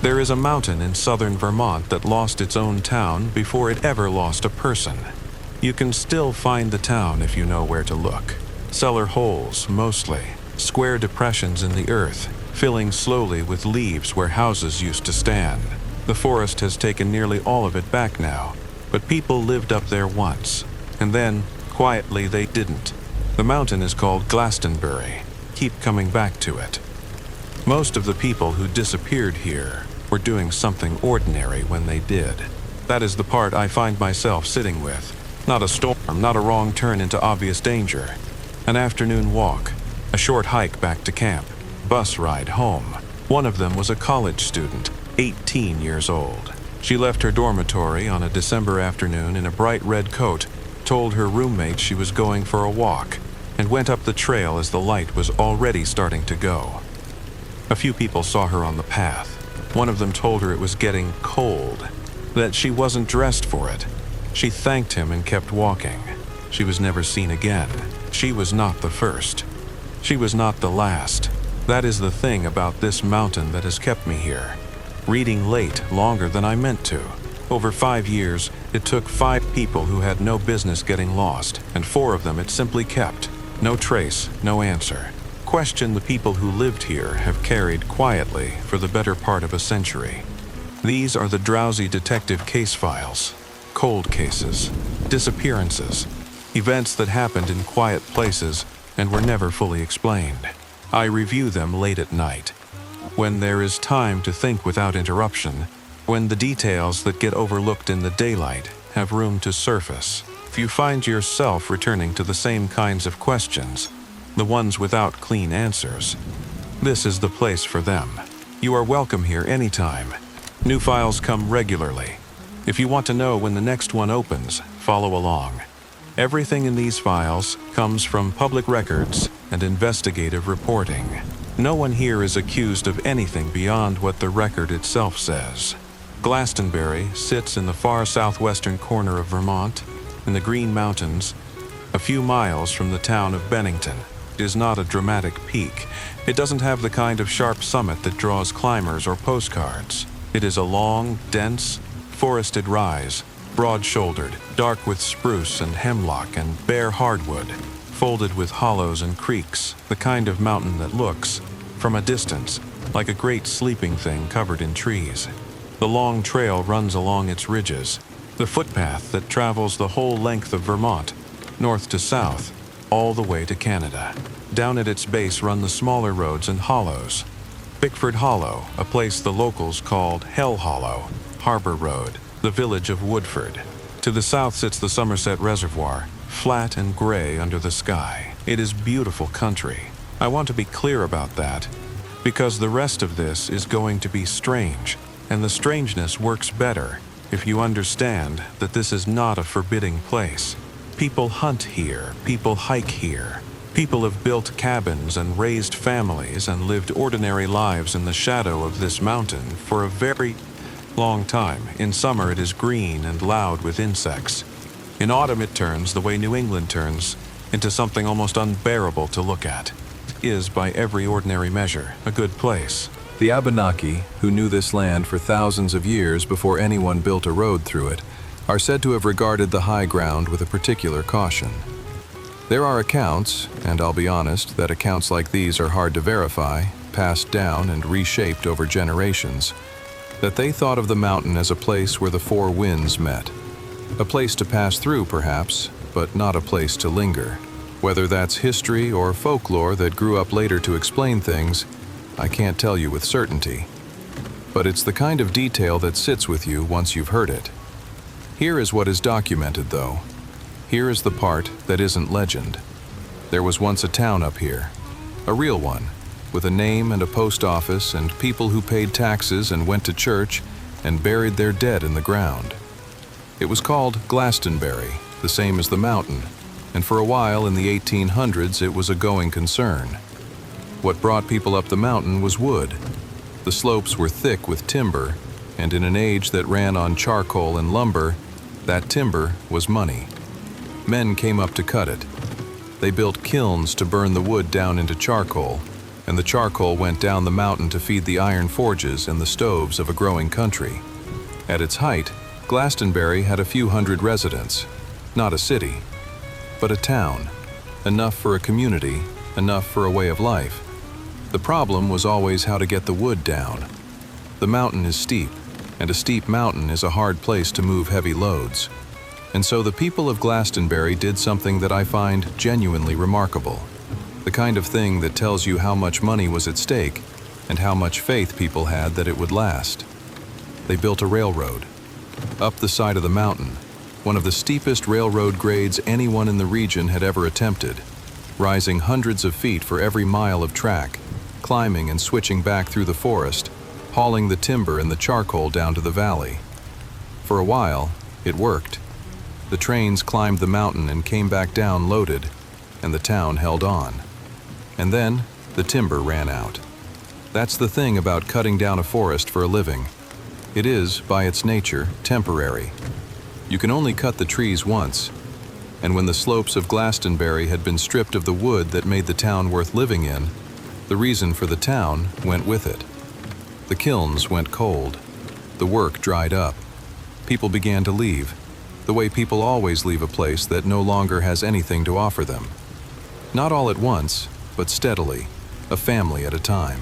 There is a mountain in southern Vermont that lost its own town before it ever lost a person. You can still find the town if you know where to look. Cellar holes, mostly. Square depressions in the earth, filling slowly with leaves where houses used to stand. The forest has taken nearly all of it back now, but people lived up there once, and then, quietly, they didn't. The mountain is called Glastenbury. Keep coming back to it. Most of the people who disappeared here were doing something ordinary when they did. That is the part I find myself sitting with. Not a storm, not a wrong turn into obvious danger. An afternoon walk, a short hike back to camp, bus ride home. One of them was a college student, 18 years old. She left her dormitory on a December afternoon in a bright red coat, told her roommate she was going for a walk, and went up the trail as the light was already starting to go. A few people saw her on the path. One of them told her it was getting cold, that she wasn't dressed for it. She thanked him and kept walking. She was never seen again. She was not the first. She was not the last. That is the thing about this mountain that has kept me here. Reading late longer than I meant to. Over 5 years, it took 5 people who had no business getting lost, and 4 of them it simply kept. No trace, no answer. Question the people who lived here have carried quietly for the better part of a century. These are the drowsy detective case files, cold cases, disappearances, events that happened in quiet places and were never fully explained. I review them late at night, when there is time to think without interruption, when the details that get overlooked in the daylight have room to surface. If you find yourself returning to the same kinds of questions, the ones without clean answers, this is the place for them. You are welcome here anytime. New files come regularly. If you want to know when the next one opens, follow along. Everything in these files comes from public records and investigative reporting. No one here is accused of anything beyond what the record itself says. Glastenbury sits in the far southwestern corner of Vermont, in the Green Mountains, a few miles from the town of Bennington. It is not a dramatic peak. It doesn't have the kind of sharp summit that draws climbers or postcards. It is a long, dense, forested rise, broad-shouldered, dark with spruce and hemlock and bare hardwood, folded with hollows and creeks, the kind of mountain that looks, from a distance, like a great sleeping thing covered in trees. The long trail runs along its ridges, the footpath that travels the whole length of Vermont, north to south, all the way to Canada. Down at its base run the smaller roads and hollows. Bickford Hollow, a place the locals called Hell Hollow, Harbor Road, the village of Woodford. To the south sits the Somerset Reservoir, flat and gray under the sky. It is beautiful country. I want to be clear about that, because the rest of this is going to be strange, and the strangeness works better if you understand that this is not a forbidding place. People hunt here, people hike here. People have built cabins and raised families and lived ordinary lives in the shadow of this mountain for a very long time. In summer it is green and loud with insects. In autumn it turns, the way New England turns, into something almost unbearable to look at. It is, by every ordinary measure, a good place. The Abenaki, who knew this land for thousands of years before anyone built a road through it, are said to have regarded the high ground with a particular caution. There are accounts, and I'll be honest, that accounts like these are hard to verify, passed down and reshaped over generations, that they thought of the mountain as a place where the 4 winds met. A place to pass through, perhaps, but not a place to linger. Whether that's history or folklore that grew up later to explain things, I can't tell you with certainty. But it's the kind of detail that sits with you once you've heard it. Here is what is documented, though. Here is the part that isn't legend. There was once a town up here, a real one, with a name and a post office and people who paid taxes and went to church and buried their dead in the ground. It was called Glastenbury, the same as the mountain, and for a while in the 1800s it was a going concern. What brought people up the mountain was wood. The slopes were thick with timber, and in an age that ran on charcoal and lumber, that timber was money. Men came up to cut it. They built kilns to burn the wood down into charcoal, and the charcoal went down the mountain to feed the iron forges and the stoves of a growing country. At its height, Glastenbury had a few hundred residents, not a city, but a town, enough for a community, enough for a way of life. The problem was always how to get the wood down. The mountain is steep, and a steep mountain is a hard place to move heavy loads. And so the people of Glastenbury did something that I find genuinely remarkable. The kind of thing that tells you how much money was at stake and how much faith people had that it would last. They built a railroad. Up the side of the mountain, one of the steepest railroad grades anyone in the region had ever attempted, rising hundreds of feet for every mile of track, climbing and switching back through the forest, hauling the timber and the charcoal down to the valley. For a while, it worked. The trains climbed the mountain and came back down loaded, and the town held on. And then, the timber ran out. That's the thing about cutting down a forest for a living. It is, by its nature, temporary. You can only cut the trees once, and when the slopes of Glastenbury had been stripped of the wood that made the town worth living in, the reason for the town went with it. The kilns went cold. The work dried up. People began to leave, the way people always leave a place that no longer has anything to offer them. Not all at once, but steadily, a family at a time.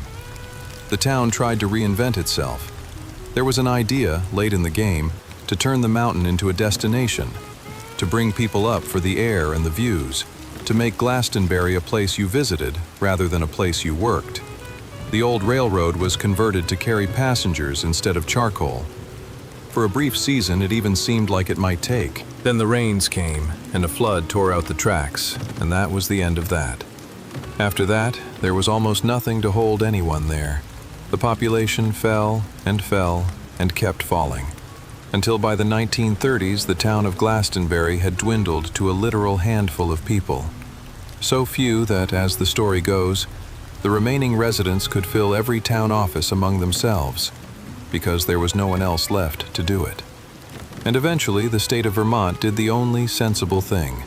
The town tried to reinvent itself. There was an idea, late in the game, to turn the mountain into a destination, to bring people up for the air and the views, to make Glastenbury a place you visited rather than a place you worked. The old railroad was converted to carry passengers instead of charcoal. For a brief season, it even seemed like it might take. Then the rains came, and a flood tore out the tracks, and that was the end of that. After that, there was almost nothing to hold anyone there. The population fell and kept falling, until by the 1930s the town of Glastenbury had dwindled to a literal handful of people. So few that, as the story goes, the remaining residents could fill every town office among themselves, because there was no one else left to do it. And eventually the state of Vermont did the only sensible thing.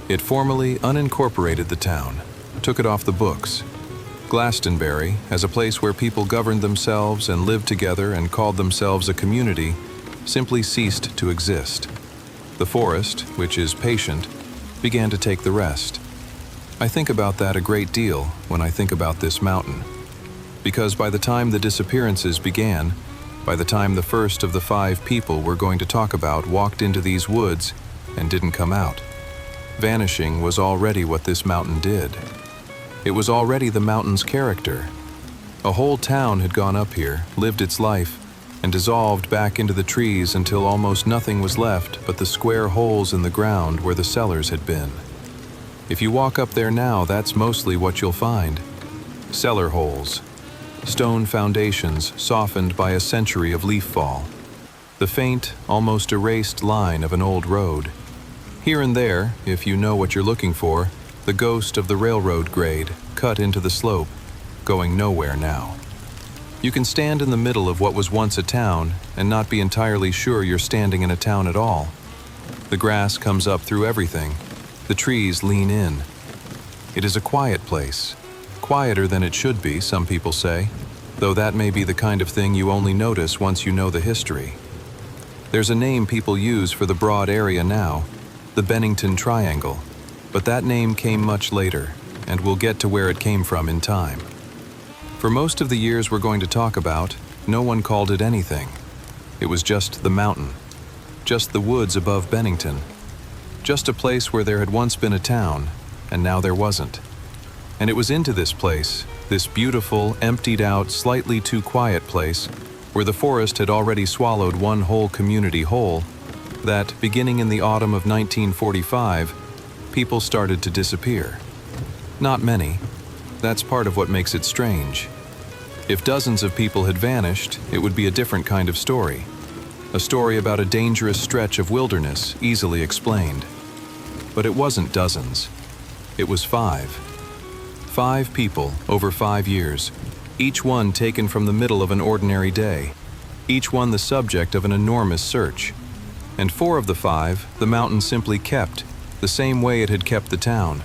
It formally unincorporated the town, took it off the books. Glastenbury, as a place where people governed themselves and lived together and called themselves a community, simply ceased to exist. The forest, which is patient, began to take the rest. I think about that a great deal when I think about this mountain, because by the time the disappearances began, by the time the first of the 5 people we're going to talk about walked into these woods and didn't come out, vanishing was already what this mountain did. It was already the mountain's character. A whole town had gone up here, lived its life, and dissolved back into the trees until almost nothing was left but the square holes in the ground where the cellars had been. If you walk up there now, that's mostly what you'll find. Cellar holes. Stone foundations softened by a century of leaf fall. The faint, almost erased line of an old road. Here and there, if you know what you're looking for, the ghost of the railroad grade cut into the slope, going nowhere now. You can stand in the middle of what was once a town and not be entirely sure you're standing in a town at all. The grass comes up through everything. The trees lean in. It is a quiet place. Quieter than it should be, some people say, though that may be the kind of thing you only notice once you know the history. There's a name people use for the broad area now, the Bennington Triangle, but that name came much later, and we'll get to where it came from in time. For most of the years we're going to talk about, no one called it anything. It was just the mountain, just the woods above Bennington, just a place where there had once been a town, and now there wasn't. And it was into this place, this beautiful, emptied-out, slightly too quiet place, where the forest had already swallowed one whole community whole, that, beginning in the autumn of 1945, people started to disappear. Not many. That's part of what makes it strange. If dozens of people had vanished, it would be a different kind of story. A story about a dangerous stretch of wilderness, easily explained. But it wasn't dozens. It was 5. 5 people over 5 years, each one taken from the middle of an ordinary day, each one the subject of an enormous search. And 4 of the 5, the mountain simply kept, the same way it had kept the town,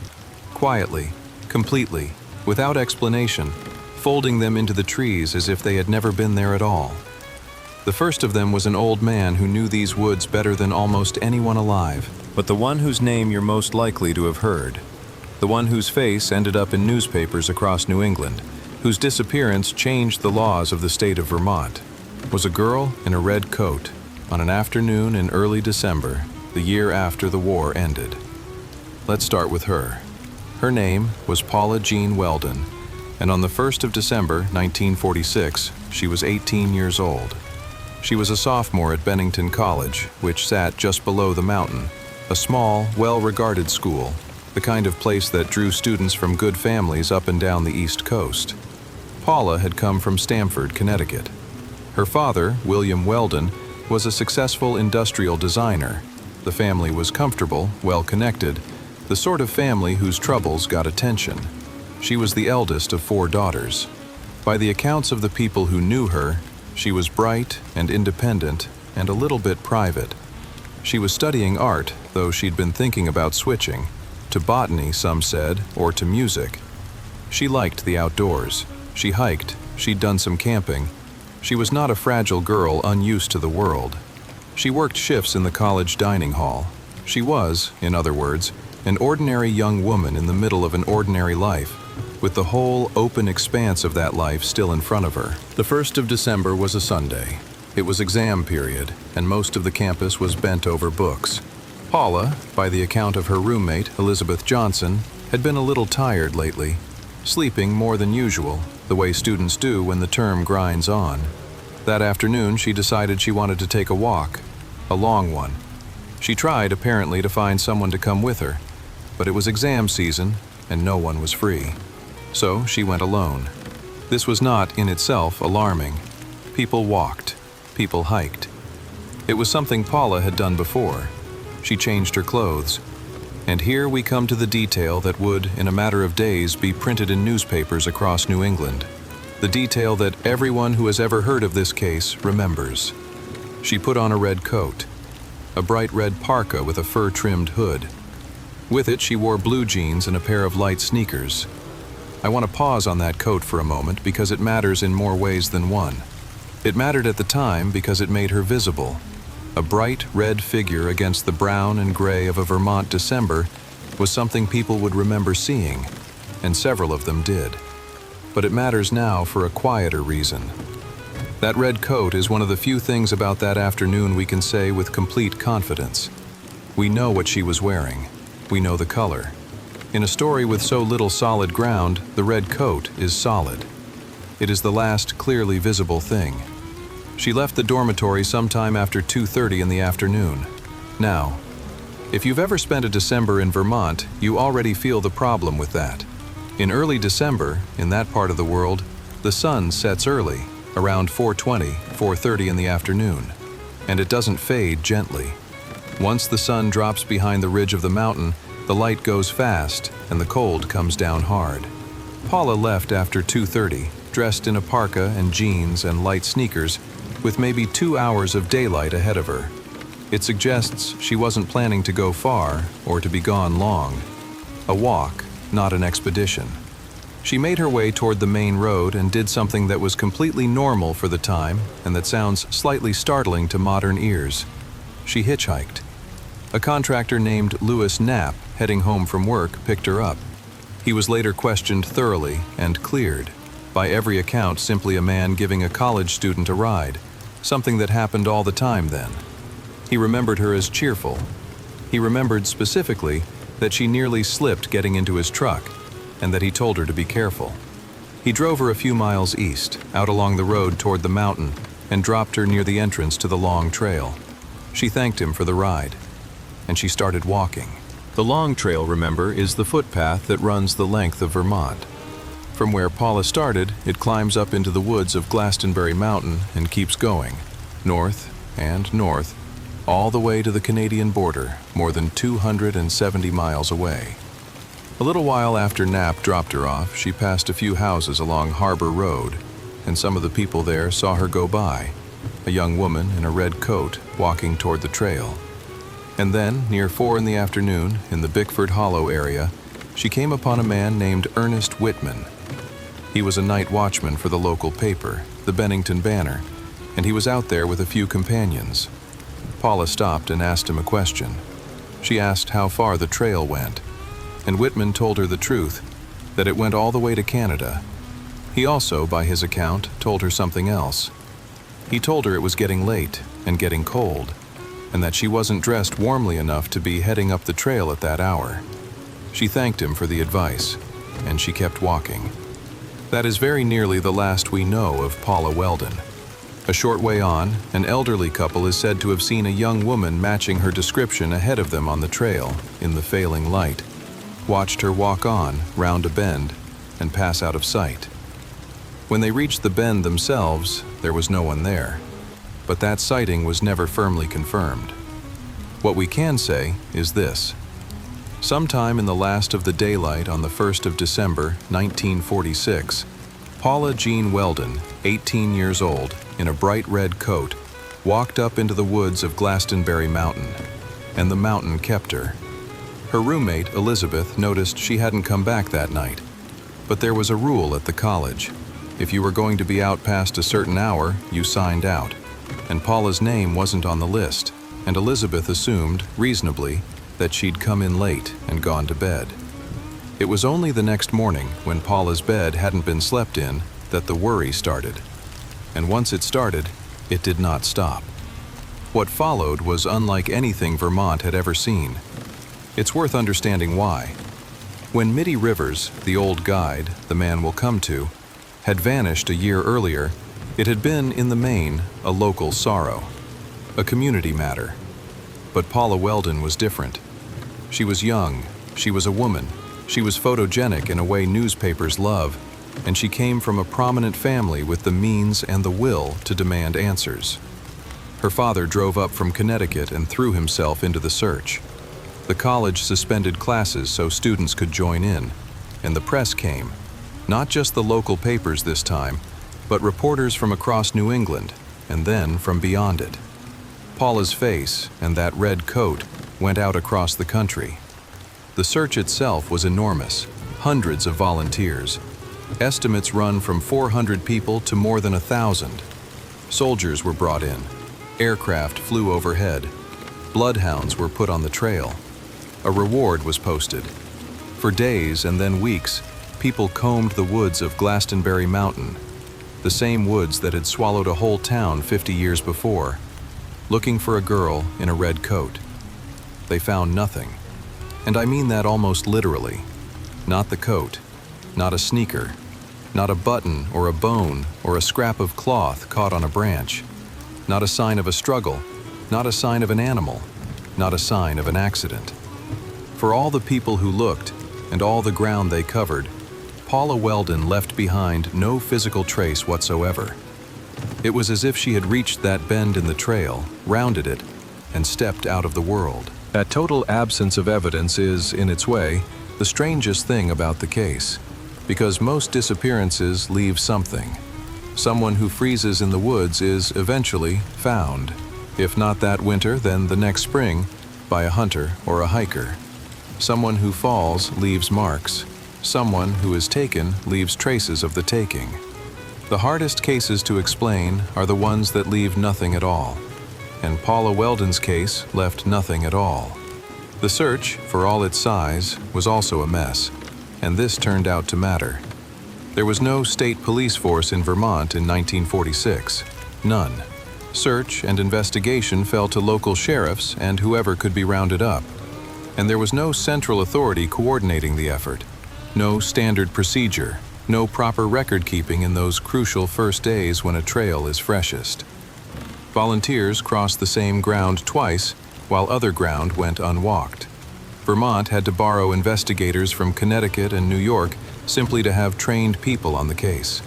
quietly, completely, without explanation, folding them into the trees as if they had never been there at all. The first of them was an old man who knew these woods better than almost anyone alive, but the one whose name you're most likely to have heard. The one whose face ended up in newspapers across New England, whose disappearance changed the laws of the state of Vermont, was a girl in a red coat on an afternoon in early December, the year after the war ended. Let's start with her. Her name was Paula Jean Weldon, and on the 1st of December, 1946, she was 18 years old. She was a sophomore at Bennington College, which sat just below the mountain, a small, well-regarded school, the kind of place that drew students from good families up and down the East Coast. Paula had come from Stamford, Connecticut. Her father, William Weldon, was a successful industrial designer. The family was comfortable, well-connected, the sort of family whose troubles got attention. She was the eldest of 4 daughters. By the accounts of the people who knew her, she was bright and independent and a little bit private. She was studying art, though she'd been thinking about switching, to botany, some said, or to music. She liked the outdoors. She hiked, she'd done some camping. She was not a fragile girl unused to the world. She worked shifts in the college dining hall. She was, in other words, an ordinary young woman in the middle of an ordinary life, with the whole open expanse of that life still in front of her. The 1st of December was a Sunday. It was exam period, and most of the campus was bent over books. Paula, by the account of her roommate, Elizabeth Johnson, had been a little tired lately, sleeping more than usual, the way students do when the term grinds on. That afternoon, she decided she wanted to take a walk, a long one. She tried, apparently, to find someone to come with her, but it was exam season, and no one was free. So she went alone. This was not, in itself, alarming. People walked. People hiked. It was something Paula had done before. She changed her clothes. And here we come to the detail that would, in a matter of days, be printed in newspapers across New England. The detail that everyone who has ever heard of this case remembers. She put on a red coat, a bright red parka with a fur-trimmed hood. With it, she wore blue jeans and a pair of light sneakers. I want to pause on that coat for a moment because it matters in more ways than one. It mattered at the time because it made her visible. A bright red figure against the brown and gray of a Vermont December was something people would remember seeing, and several of them did. But it matters now for a quieter reason. That red coat is one of the few things about that afternoon we can say with complete confidence. We know what she was wearing. We know the color. In a story with so little solid ground, the red coat is solid. It is the last clearly visible thing. She left the dormitory sometime after 2:30 in the afternoon. Now, if you've ever spent a December in Vermont, you already feel the problem with that. In early December, in that part of the world, the sun sets early, around 4:20, 4:30 in the afternoon, and it doesn't fade gently. Once the sun drops behind the ridge of the mountain, the light goes fast and the cold comes down hard. Paula left after 2:30, dressed in a parka and jeans and light sneakers, with maybe 2 hours of daylight ahead of her. It suggests she wasn't planning to go far or to be gone long. A walk, not an expedition. She made her way toward the main road and did something that was completely normal for the time and that sounds slightly startling to modern ears. She hitchhiked. A contractor named Louis Knapp, heading home from work, picked her up. He was later questioned thoroughly and cleared. By every account, simply a man giving a college student a ride, something that happened all the time then. He remembered her as cheerful. He remembered specifically that she nearly slipped getting into his truck, and that he told her to be careful. He drove her a few miles east, out along the road toward the mountain, and dropped her near the entrance to the long trail. She thanked him for the ride, and she started walking. The long trail, remember, is the footpath that runs the length of Vermont. From where Paula started, it climbs up into the woods of Glastenbury Mountain and keeps going, north and north, all the way to the Canadian border, more than 270 miles away. A little while after Knapp dropped her off, she passed a few houses along Harbor Road, and some of the people there saw her go by, a young woman in a red coat walking toward the trail. And then, near 4 in the afternoon, in the Bickford Hollow area, she came upon a man named Ernest Whitman. He was a night watchman for the local paper, the Bennington Banner, and he was out there with a few companions. Paula stopped and asked him a question. She asked how far the trail went, and Whitman told her the truth, that it went all the way to Canada. He also, by his account, told her something else. He told her it was getting late and getting cold, and that she wasn't dressed warmly enough to be heading up the trail at that hour. She thanked him for the advice, and she kept walking. That is very nearly the last we know of Paula Weldon. A short way on, an elderly couple is said to have seen a young woman matching her description ahead of them on the trail in the failing light, watched her walk on, round a bend, and pass out of sight. When they reached the bend themselves, there was no one there, but that sighting was never firmly confirmed. What we can say is this. Sometime in the last of the daylight on the 1st of December, 1946, Paula Jean Weldon, 18 years old, in a bright red coat, walked up into the woods of Glastenbury Mountain, and the mountain kept her. Her roommate, Elizabeth, noticed she hadn't come back that night, but there was a rule at the college. If you were going to be out past a certain hour, you signed out, and Paula's name wasn't on the list, and Elizabeth assumed, reasonably, that she'd come in late and gone to bed. It was only the next morning, when Paula's bed hadn't been slept in, that the worry started. And once it started, it did not stop. What followed was unlike anything Vermont had ever seen. It's worth understanding why. When Mitty Rivers, the old guide the man will come to, had vanished a year earlier, it had been, in the main, a local sorrow, a community matter. But Paula Weldon was different. She was young, she was a woman, she was photogenic in a way newspapers love, and she came from a prominent family with the means and the will to demand answers. Her father drove up from Connecticut and threw himself into the search. The college suspended classes so students could join in, and the press came. Not just the local papers this time, but reporters from across New England, and then from beyond it. Paula's face and that red coat went out across the country. The search itself was enormous, hundreds of volunteers. Estimates run from 400 people to more than 1,000. Soldiers were brought in. Aircraft flew overhead. Bloodhounds were put on the trail. A reward was posted. For days and then weeks, people combed the woods of Glastenbury Mountain, the same woods that had swallowed a whole town 50 years before, looking for a girl in a red coat. They found nothing. And I mean that almost literally. Not the coat, not a sneaker, not a button or a bone or a scrap of cloth caught on a branch, not a sign of a struggle, not a sign of an animal, not a sign of an accident. For all the people who looked and all the ground they covered, Paula Weldon left behind no physical trace whatsoever. It was as if she had reached that bend in the trail, rounded it, and stepped out of the world. That total absence of evidence is, in its way, the strangest thing about the case, because most disappearances leave something. Someone who freezes in the woods is eventually found, if not that winter, then the next spring, by a hunter or a hiker. Someone who falls leaves marks. Someone who is taken leaves traces of the taking. The hardest cases to explain are the ones that leave nothing at all. And Paula Weldon's case left nothing at all. The search, for all its size, was also a mess, and this turned out to matter. There was no state police force in Vermont in 1946. None. Search and investigation fell to local sheriffs and whoever could be rounded up. And there was no central authority coordinating the effort. No standard procedure, no proper record keeping in those crucial first days when a trail is freshest. Volunteers crossed the same ground twice, while other ground went unwalked. Vermont had to borrow investigators from Connecticut and New York simply to have trained people on the case.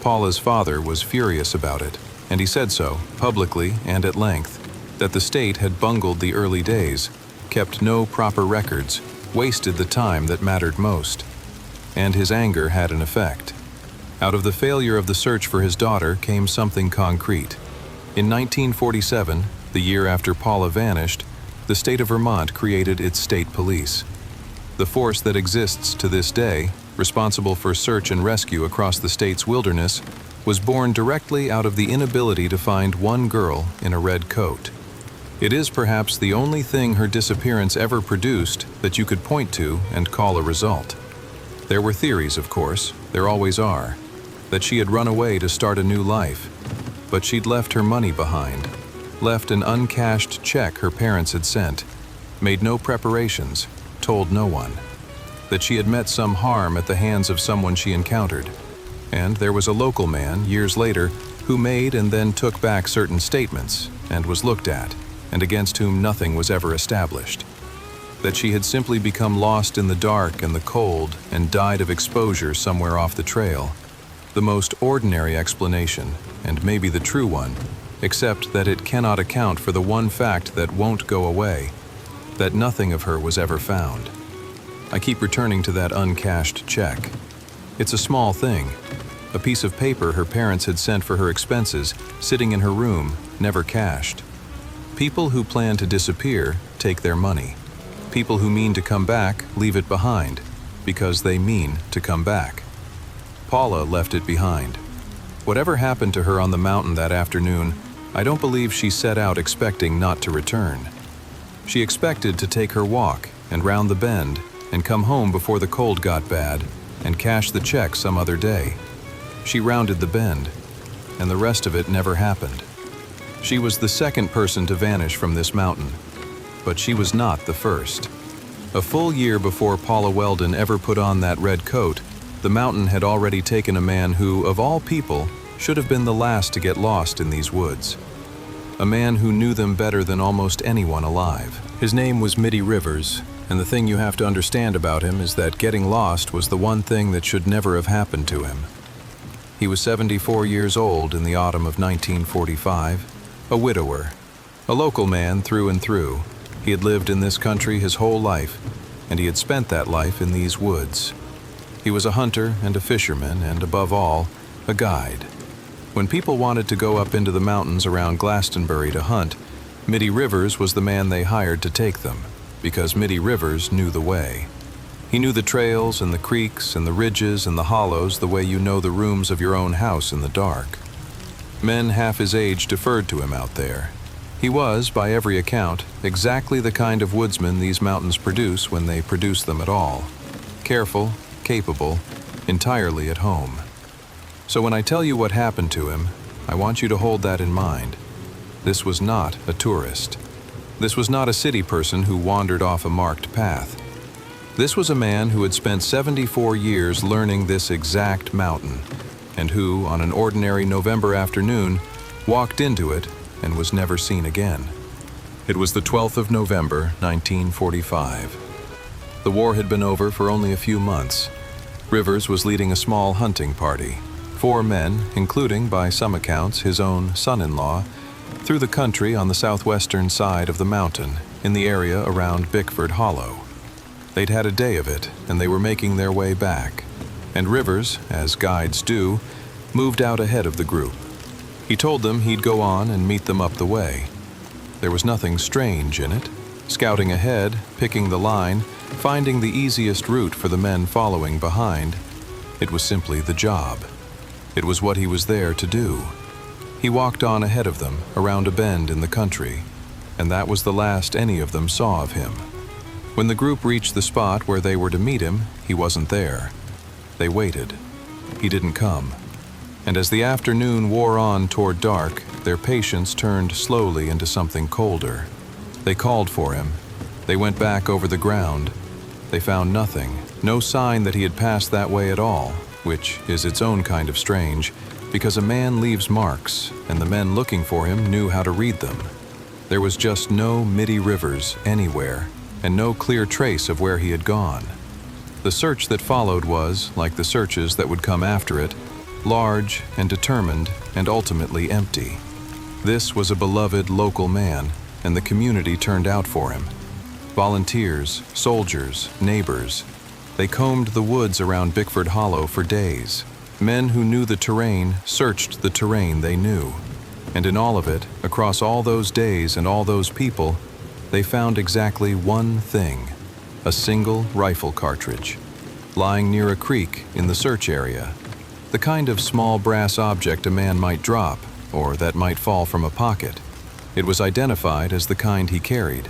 Paula's father was furious about it, and he said so, publicly and at length, that the state had bungled the early days, kept no proper records, wasted the time that mattered most. And his anger had an effect. Out of the failure of the search for his daughter came something concrete. In 1947, the year after Paula vanished, the state of Vermont created its state police. The force that exists to this day, responsible for search and rescue across the state's wilderness, was born directly out of the inability to find one girl in a red coat. It is perhaps the only thing her disappearance ever produced that you could point to and call a result. There were theories, of course, there always are, that she had run away to start a new life, but she'd left her money behind, left an uncashed check her parents had sent, made no preparations, told no one, that she had met some harm at the hands of someone she encountered, and there was a local man, years later, who made and then took back certain statements and was looked at, and against whom nothing was ever established. That she had simply become lost in the dark and the cold and died of exposure somewhere off the trail. The most ordinary explanation, and maybe the true one, except that it cannot account for the one fact that won't go away, that nothing of her was ever found. I keep returning to that uncashed check. It's a small thing, a piece of paper her parents had sent for her expenses, sitting in her room, never cashed. People who plan to disappear take their money. People who mean to come back leave it behind, because they mean to come back. Paula left it behind. Whatever happened to her on the mountain that afternoon, I don't believe she set out expecting not to return. She expected to take her walk and round the bend and come home before the cold got bad and cash the check some other day. She rounded the bend, and the rest of it never happened. She was the second person to vanish from this mountain, but she was not the first. A full year before Paula Weldon ever put on that red coat, the mountain had already taken a man who, of all people, should have been the last to get lost in these woods. A man who knew them better than almost anyone alive. His name was Mitty Rivers, and the thing you have to understand about him is that getting lost was the one thing that should never have happened to him. He was 74 years old in the autumn of 1945, a widower, a local man through and through. He had lived in this country his whole life, and he had spent that life in these woods. He was a hunter and a fisherman, and above all, a guide. When people wanted to go up into the mountains around Glastenbury to hunt, Mitty Rivers was the man they hired to take them, because Mitty Rivers knew the way. He knew the trails and the creeks and the ridges and the hollows the way you know the rooms of your own house in the dark. Men half his age deferred to him out there. He was, by every account, exactly the kind of woodsman these mountains produce when they produce them at all. Careful, capable, entirely at home. So when I tell you what happened to him, I want you to hold that in mind. This was not a tourist. This was not a city person who wandered off a marked path. This was a man who had spent 74 years learning this exact mountain, and who, on an ordinary November afternoon, walked into it and was never seen again. It was the 12th of November, 1945. The war had been over for only a few months. Rivers was leading a small hunting party. 4 men, including, by some accounts, his own son-in-law, through the country on the southwestern side of the mountain, in the area around Bickford Hollow. They'd had a day of it, and they were making their way back. And Rivers, as guides do, moved out ahead of the group. He told them he'd go on and meet them up the way. There was nothing strange in it. Scouting ahead, picking the line, finding the easiest route for the men following behind. It was simply the job. It was what he was there to do. He walked on ahead of them, around a bend in the country, and that was the last any of them saw of him. When the group reached the spot where they were to meet him, he wasn't there. They waited. He didn't come. And as the afternoon wore on toward dark, their patience turned slowly into something colder. They called for him. They went back over the ground. They found nothing, no sign that he had passed that way at all, which is its own kind of strange, because a man leaves marks, and the men looking for him knew how to read them. There was just no Mitty Rivers anywhere, and no clear trace of where he had gone. The search that followed was, like the searches that would come after it, large and determined and ultimately empty. This was a beloved local man, and the community turned out for him. Volunteers, soldiers, neighbors. They combed the woods around Bickford Hollow for days. Men who knew the terrain searched the terrain they knew. And in all of it, across all those days and all those people, they found exactly one thing: a single rifle cartridge. lying near a creek in the search area. The kind of small brass object a man might drop, or that might fall from a pocket. It was identified as the kind he carried.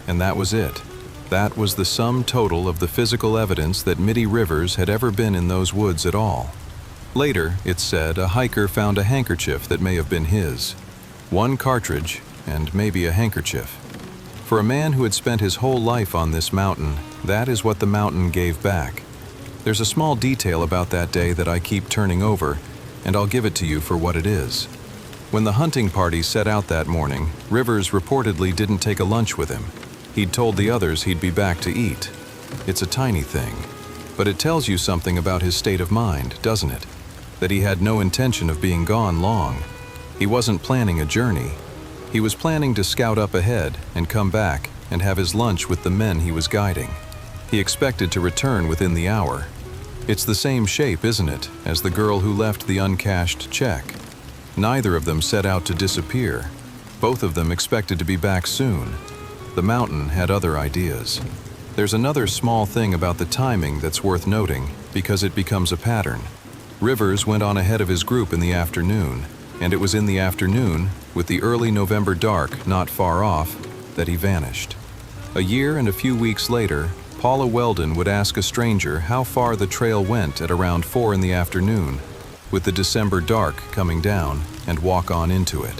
And that was it. That was the sum total of the physical evidence that Mitty Rivers had ever been in those woods at all. Later, it's said, a hiker found a handkerchief that may have been his. One cartridge, and maybe a handkerchief. For a man who had spent his whole life on this mountain, that is what the mountain gave back. There's a small detail about that day that I keep turning over, and I'll give it to you for what it is. When the hunting party set out that morning, Rivers reportedly didn't take a lunch with him. He'd told the others he'd be back to eat. It's a tiny thing, but it tells you something about his state of mind, doesn't it? That he had no intention of being gone long. He wasn't planning a journey. He was planning to scout up ahead and come back and have his lunch with the men he was guiding. He expected to return within the hour. It's the same shape, isn't it, as the girl who left the uncashed check? Neither of them set out to disappear. Both of them expected to be back soon. The mountain had other ideas. There's another small thing about the timing that's worth noting because it becomes a pattern. Rivers went on ahead of his group in the afternoon, and it was in the afternoon, with the early November dark not far off, that he vanished. A year and a few weeks later, Paula Weldon would ask a stranger how far the trail went at around 4 in the afternoon, with the December dark coming down, and walk on into it.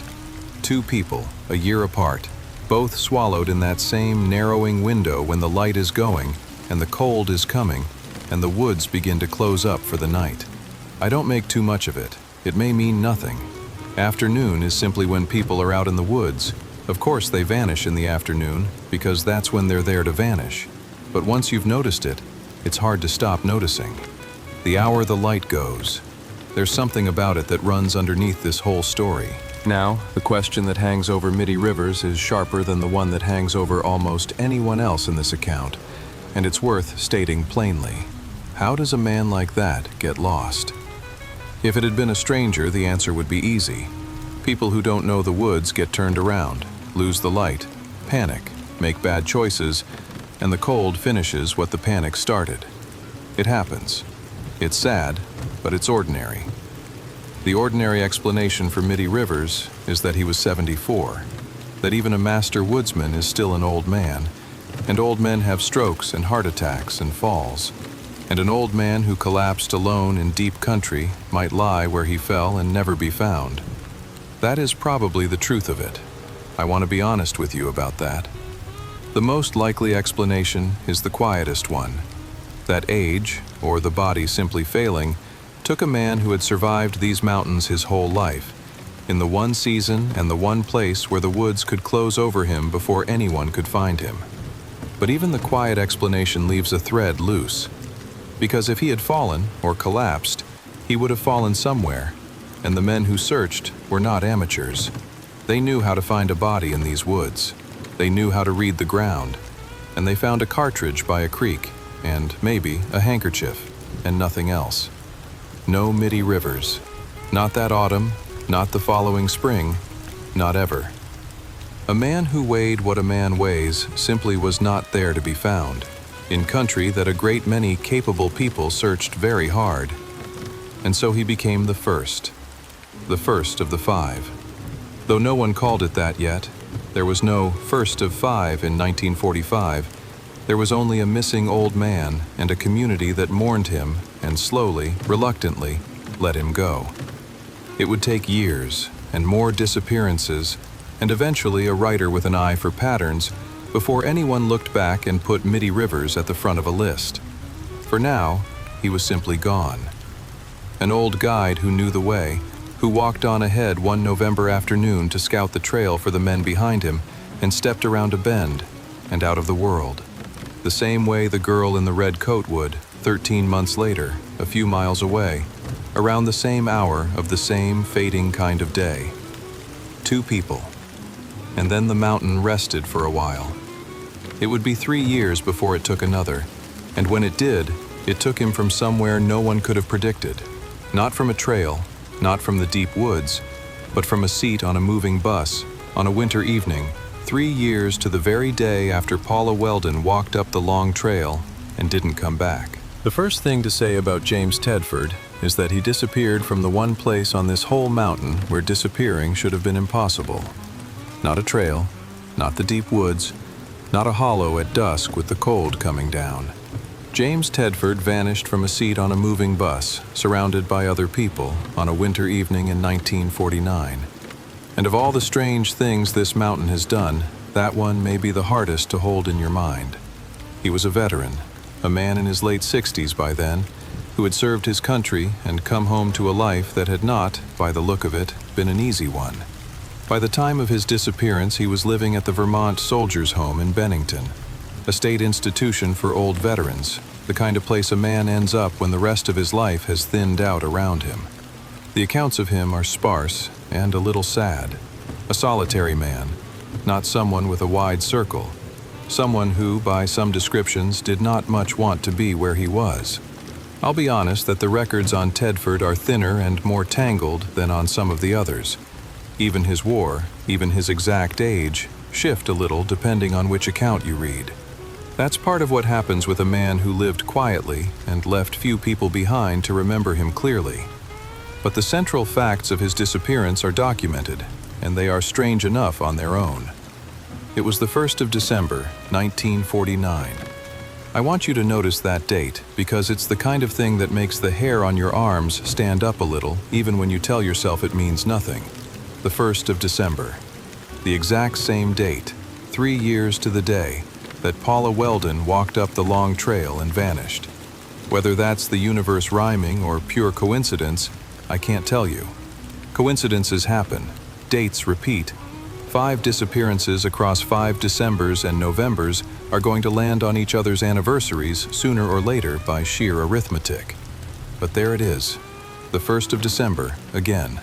2 people, a year apart, both swallowed in that same narrowing window when the light is going and the cold is coming and the woods begin to close up for the night. I don't make too much of it. It may mean nothing. Afternoon is simply when people are out in the woods. Of course they vanish in the afternoon because that's when they're there to vanish. But once you've noticed it, it's hard to stop noticing. The hour the light goes. There's something about it that runs underneath this whole story. Now, the question that hangs over Mitty Rivers is sharper than the one that hangs over almost anyone else in this account, and it's worth stating plainly. How does a man like that get lost? If it had been a stranger, the answer would be easy. People who don't know the woods get turned around, lose the light, panic, make bad choices, and the cold finishes what the panic started. It happens. It's sad, but it's ordinary. The ordinary explanation for Mitty Rivers is that he was 74, that even a master woodsman is still an old man, and old men have strokes and heart attacks and falls, and an old man who collapsed alone in deep country might lie where he fell and never be found. That is probably the truth of it. I want to be honest with you about that. The most likely explanation is the quietest one, that age, or the body simply failing, took a man who had survived these mountains his whole life, in the one season and the one place where the woods could close over him before anyone could find him. But even the quiet explanation leaves a thread loose, because if he had fallen or collapsed, he would have fallen somewhere, and the men who searched were not amateurs. They knew how to find a body in these woods. They knew how to read the ground, and they found a cartridge by a creek, and maybe a handkerchief, and nothing else. No Mitty Rivers. Not that autumn, not the following spring, not ever. A man who weighed what a man weighs simply was not there to be found, in country that a great many capable people searched very hard. And so he became the first of the 5. Though no one called it that yet, there was no first of 5 in 1945. There was only a missing old man and a community that mourned him and slowly, reluctantly, let him go. It would take years and more disappearances and eventually a writer with an eye for patterns before anyone looked back and put Mitty Rivers at the front of a list. For now, he was simply gone. An old guide who knew the way, who walked on ahead one November afternoon to scout the trail for the men behind him and stepped around a bend and out of the world. The same way the girl in the red coat would, 13 months later, a few miles away, around the same hour of the same fading kind of day. 2 people. And then the mountain rested for a while. It would be 3 years before it took another, and when it did, it took him from somewhere no one could have predicted. Not from a trail, not from the deep woods, but from a seat on a moving bus on a winter evening, 3 years to the very day after Paula Weldon walked up the long trail and didn't come back. The first thing to say about James Tedford is that he disappeared from the one place on this whole mountain where disappearing should have been impossible. Not a trail, not the deep woods, not a hollow at dusk with the cold coming down. James Tedford vanished from a seat on a moving bus, surrounded by other people, on a winter evening in 1949. And of all the strange things this mountain has done, that one may be the hardest to hold in your mind. He was a veteran, a man in his late 60s by then, who had served his country and come home to a life that had not, by the look of it, been an easy one. By the time of his disappearance, he was living at the Vermont Soldiers' Home in Bennington, a state institution for old veterans, the kind of place a man ends up when the rest of his life has thinned out around him. The accounts of him are sparse and a little sad. A solitary man, not someone with a wide circle. Someone who, by some descriptions, did not much want to be where he was. I'll be honest that the records on Tedford are thinner and more tangled than on some of the others. Even his war, even his exact age, shift a little depending on which account you read. That's part of what happens with a man who lived quietly and left few people behind to remember him clearly. But the central facts of his disappearance are documented, and they are strange enough on their own. It was the 1st of December, 1949. I want you to notice that date because it's the kind of thing that makes the hair on your arms stand up a little even when you tell yourself it means nothing. The 1st of December. The exact same date, 3 years to the day, that Paula Weldon walked up the long trail and vanished. Whether that's the universe rhyming or pure coincidence, I can't tell you. Coincidences happen. Dates repeat. 5 disappearances across 5 Decembers and Novembers are going to land on each other's anniversaries sooner or later by sheer arithmetic. But there it is, the 1st of December, again.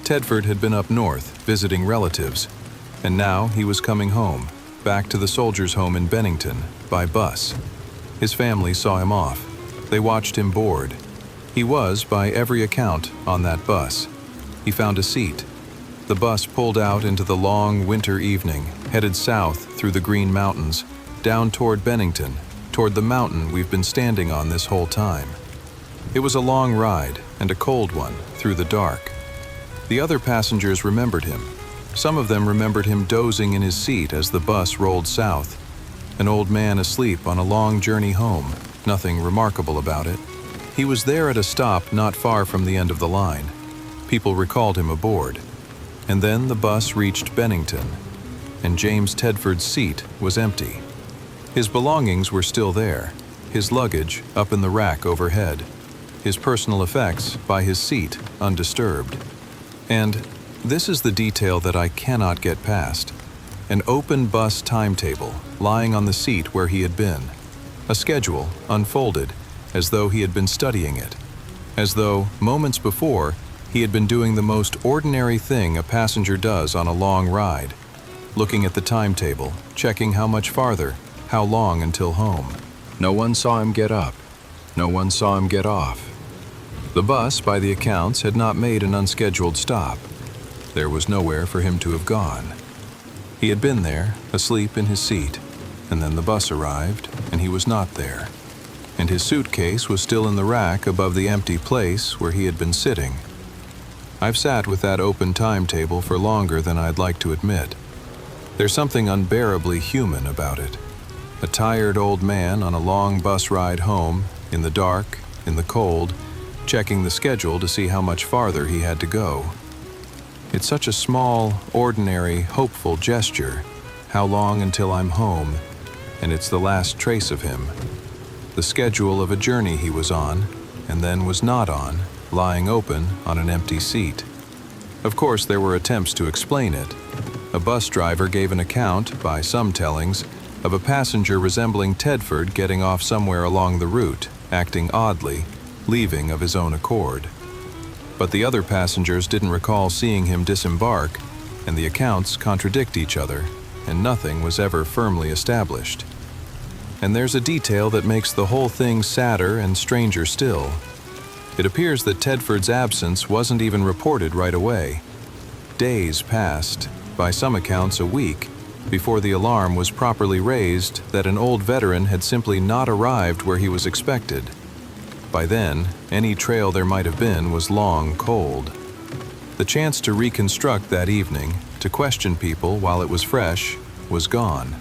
Tedford had been up north, visiting relatives, and now he was coming home, back to the soldiers' home in Bennington, by bus. His family saw him off. They watched him board. He was, by every account, on that bus. He found a seat. The bus pulled out into the long winter evening, headed south through the Green Mountains, down toward Bennington, toward the mountain we've been standing on this whole time. It was a long ride, and a cold one, through the dark. The other passengers remembered him. Some of them remembered him dozing in his seat as the bus rolled south. An old man asleep on a long journey home, nothing remarkable about it. He was there at a stop not far from the end of the line. People recalled him aboard. And then the bus reached Bennington, and James Tedford's seat was empty. His belongings were still there, his luggage up in the rack overhead, his personal effects by his seat undisturbed. And this is the detail that I cannot get past. An open bus timetable lying on the seat where he had been. A schedule unfolded as though he had been studying it. As though, moments before, he had been doing the most ordinary thing a passenger does on a long ride. Looking at the timetable, checking how much farther, how long until home. No one saw him get up. No one saw him get off. The bus, by the accounts, had not made an unscheduled stop. There was nowhere for him to have gone. He had been there, asleep in his seat, and then the bus arrived, and he was not there. And his suitcase was still in the rack above the empty place where he had been sitting. I've sat with that open timetable for longer than I'd like to admit. There's something unbearably human about it. A tired old man on a long bus ride home, in the dark, in the cold, checking the schedule to see how much farther he had to go. It's such a small, ordinary, hopeful gesture. How long until I'm home? And it's the last trace of him. The schedule of a journey he was on, and then was not on, lying open on an empty seat. Of course, there were attempts to explain it. A bus driver gave an account, by some tellings, of a passenger resembling Tedford getting off somewhere along the route, acting oddly, leaving of his own accord. But the other passengers didn't recall seeing him disembark, and the accounts contradict each other, and nothing was ever firmly established. And there's a detail that makes the whole thing sadder and stranger still. It appears that Tedford's absence wasn't even reported right away. Days passed, by some accounts a week, before the alarm was properly raised that an old veteran had simply not arrived where he was expected. By then, any trail there might have been was long cold. The chance to reconstruct that evening, to question people while it was fresh, was gone.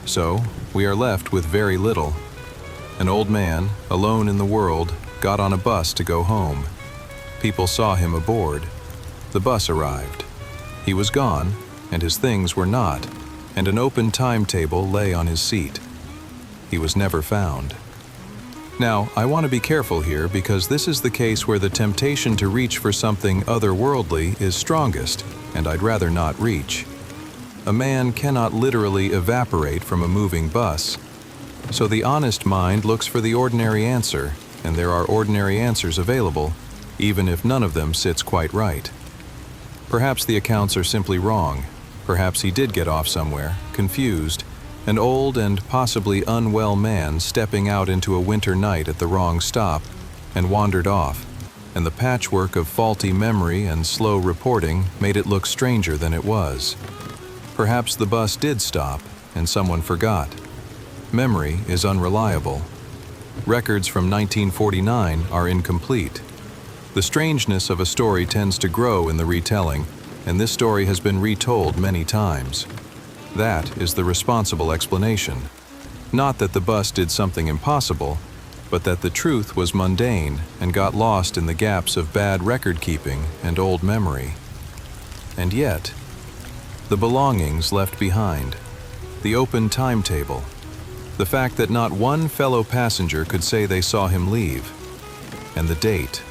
So, we are left with very little. An old man, alone in the world, got on a bus to go home. People saw him aboard. The bus arrived. He was gone, and his things were not, and an open timetable lay on his seat. He was never found. Now, I want to be careful here because this is the case where the temptation to reach for something otherworldly is strongest, and I'd rather not reach. A man cannot literally evaporate from a moving bus, so the honest mind looks for the ordinary answer, and there are ordinary answers available, even if none of them sits quite right. Perhaps the accounts are simply wrong. Perhaps he did get off somewhere, confused, an old and possibly unwell man stepping out into a winter night at the wrong stop and wandered off, and the patchwork of faulty memory and slow reporting made it look stranger than it was. Perhaps the bus did stop and someone forgot. Memory is unreliable. Records from 1949 are incomplete. The strangeness of a story tends to grow in the retelling, and this story has been retold many times. That is the responsible explanation. Not that the bus did something impossible, but that the truth was mundane and got lost in the gaps of bad record-keeping and old memory. And yet, the belongings left behind, the open timetable, the fact that not one fellow passenger could say they saw him leave, and the date,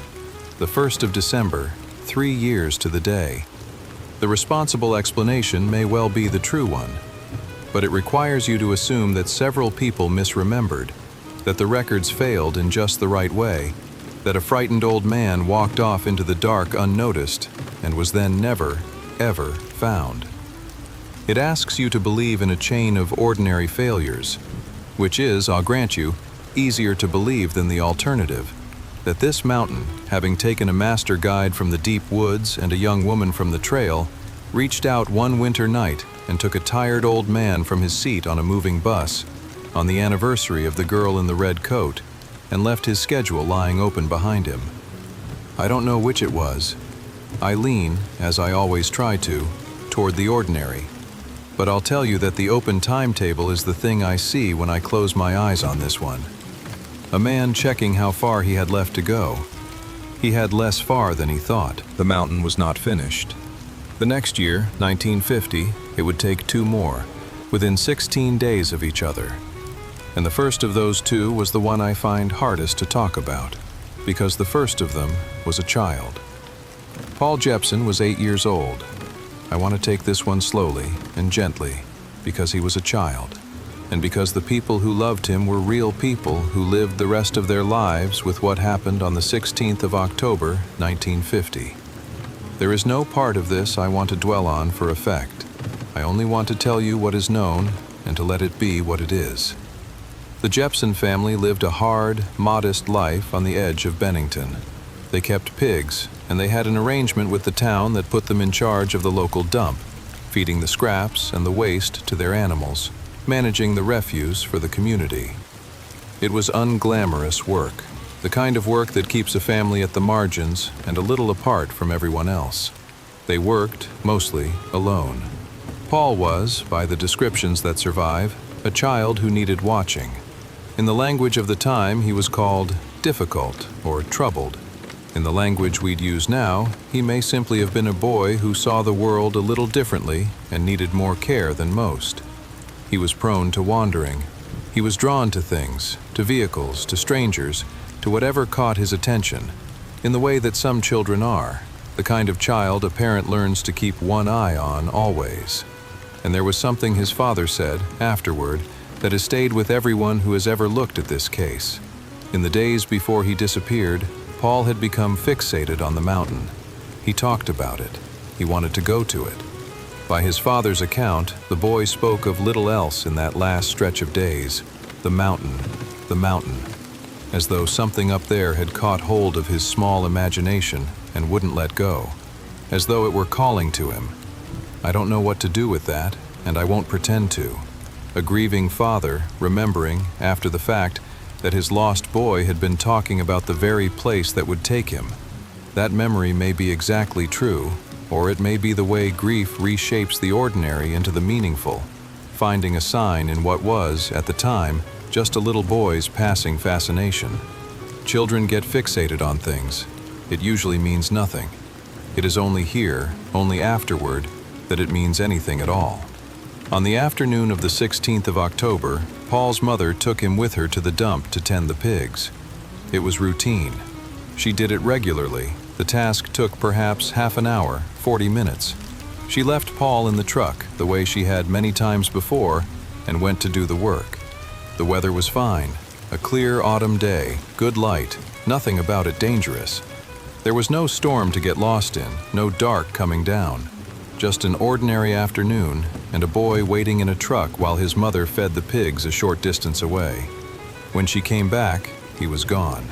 the 1st of December, 3 years to the day. The responsible explanation may well be the true one, but it requires you to assume that several people misremembered, that the records failed in just the right way, that a frightened old man walked off into the dark unnoticed and was then never, ever found. It asks you to believe in a chain of ordinary failures, which is, I'll grant you, easier to believe than the alternative, that this mountain, having taken a master guide from the deep woods and a young woman from the trail, reached out one winter night and took a tired old man from his seat on a moving bus on the anniversary of the girl in the red coat and left his schedule lying open behind him. I don't know which it was. I lean, as I always try to, toward the ordinary. But I'll tell you that the open timetable is the thing I see when I close my eyes on this one. A man checking how far he had left to go. He had less far than he thought. The mountain was not finished. The next year, 1950, it would take 2 more, within 16 days of each other. And the first of those 2 was the one I find hardest to talk about, because the first of them was a child. Paul Jepson was 8 years old. I want to take this one slowly and gently, because he was a child, and because the people who loved him were real people who lived the rest of their lives with what happened on the 16th of October, 1950. There is no part of this I want to dwell on for effect. I only want to tell you what is known and to let it be what it is. The Jepson family lived a hard, modest life on the edge of Bennington. They kept pigs, and they had an arrangement with the town that put them in charge of the local dump, feeding the scraps and the waste to their animals, managing the refuse for the community. It was unglamorous work, the kind of work that keeps a family at the margins and a little apart from everyone else. They worked, mostly, alone. Paul was, by the descriptions that survive, a child who needed watching. In the language of the time, he was called difficult or troubled. In the language we'd use now, he may simply have been a boy who saw the world a little differently and needed more care than most. He was prone to wandering. He was drawn to things, to vehicles, to strangers, to whatever caught his attention, in the way that some children are, the kind of child a parent learns to keep one eye on always. And there was something his father said, afterward, that has stayed with everyone who has ever looked at this case. In the days before he disappeared, Paul had become fixated on the mountain. He talked about it. He wanted to go to it. By his father's account, the boy spoke of little else in that last stretch of days. The mountain, as though something up there had caught hold of his small imagination and wouldn't let go, as though it were calling to him. I don't know what to do with that, and I won't pretend to. A grieving father, remembering, after the fact, that his lost boy had been talking about the very place that would take him. That memory may be exactly true, or it may be the way grief reshapes the ordinary into the meaningful, finding a sign in what was, at the time, just a little boy's passing fascination. Children get fixated on things. It usually means nothing. It is only here, only afterward, that it means anything at all. On the afternoon of the 16th of October, Paul's mother took him with her to the dump to tend the pigs. It was routine. She did it regularly. The task took perhaps half an hour, 40 minutes. She left Paul in the truck, the way she had many times before, and went to do the work. The weather was fine. A clear autumn day, good light, nothing about it dangerous. There was no storm to get lost in, no dark coming down. Just an ordinary afternoon, and a boy waiting in a truck while his mother fed the pigs a short distance away. When she came back, he was gone.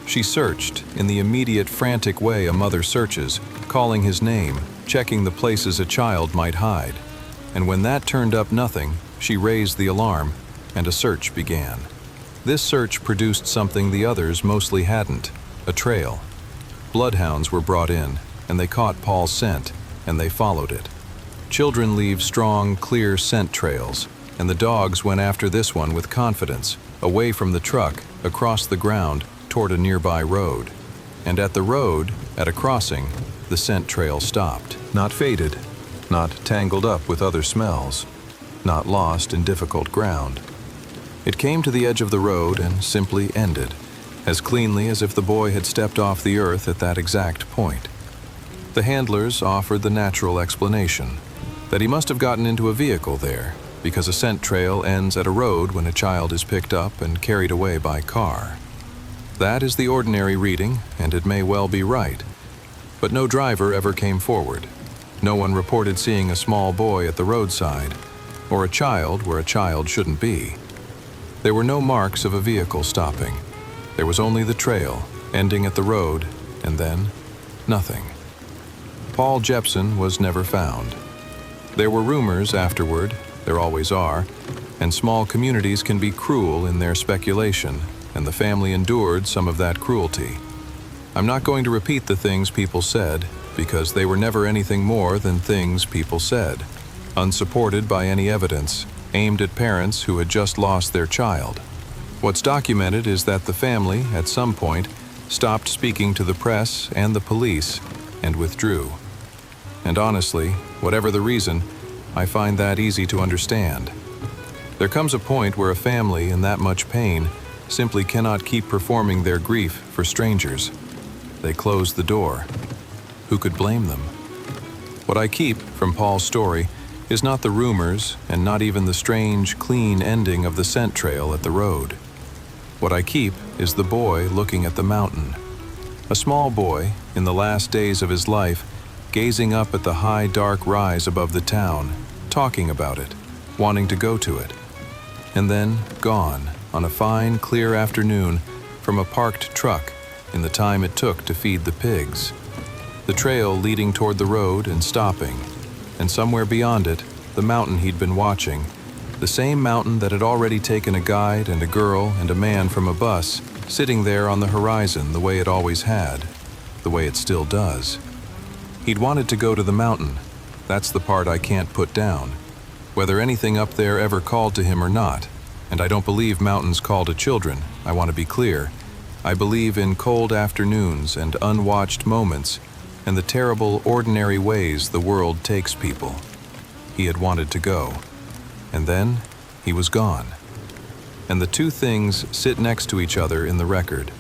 She searched, in the immediate frantic way a mother searches, calling his name, checking the places a child might hide. And when that turned up nothing, she raised the alarm, and a search began. This search produced something the others mostly hadn't, a trail. Bloodhounds were brought in, and they caught Paul's scent, and they followed it. Children leave strong, clear scent trails, and the dogs went after this one with confidence, away from the truck, across the ground, toward a nearby road. And at the road, at a crossing, the scent trail stopped. Not faded, not tangled up with other smells, not lost in difficult ground. It came to the edge of the road and simply ended, as cleanly as if the boy had stepped off the earth at that exact point. The handlers offered the natural explanation, that he must have gotten into a vehicle there, because a scent trail ends at a road when a child is picked up and carried away by car. That is the ordinary reading, and it may well be right. But no driver ever came forward. No one reported seeing a small boy at the roadside, or a child where a child shouldn't be. There were no marks of a vehicle stopping. There was only the trail, ending at the road, and then nothing. Paul Jepson was never found. There were rumors afterward, there always are, and small communities can be cruel in their speculation, and the family endured some of that cruelty. I'm not going to repeat the things people said, because they were never anything more than things people said, unsupported by any evidence, aimed at parents who had just lost their child. What's documented is that the family, at some point, stopped speaking to the press and the police and withdrew. And honestly, whatever the reason, I find that easy to understand. There comes a point where a family in that much pain simply cannot keep performing their grief for strangers. They close the door. Who could blame them? What I keep from Paul's story is not the rumors and not even the strange, clean ending of the scent trail at the road. What I keep is the boy looking at the mountain. A small boy, in the last days of his life, gazing up at the high, dark rise above the town, talking about it, wanting to go to it. And then gone, on a fine, clear afternoon, from a parked truck in the time it took to feed the pigs. The trail leading toward the road and stopping, and somewhere beyond it, the mountain he'd been watching, the same mountain that had already taken a guide and a girl and a man from a bus, sitting there on the horizon the way it always had, the way it still does. He'd wanted to go to the mountain. That's the part I can't put down. Whether anything up there ever called to him or not, and I don't believe mountains call to children, I want to be clear. I believe in cold afternoons and unwatched moments and the terrible, ordinary ways the world takes people. He had wanted to go. And then he was gone. And the two things sit next to each other in the record.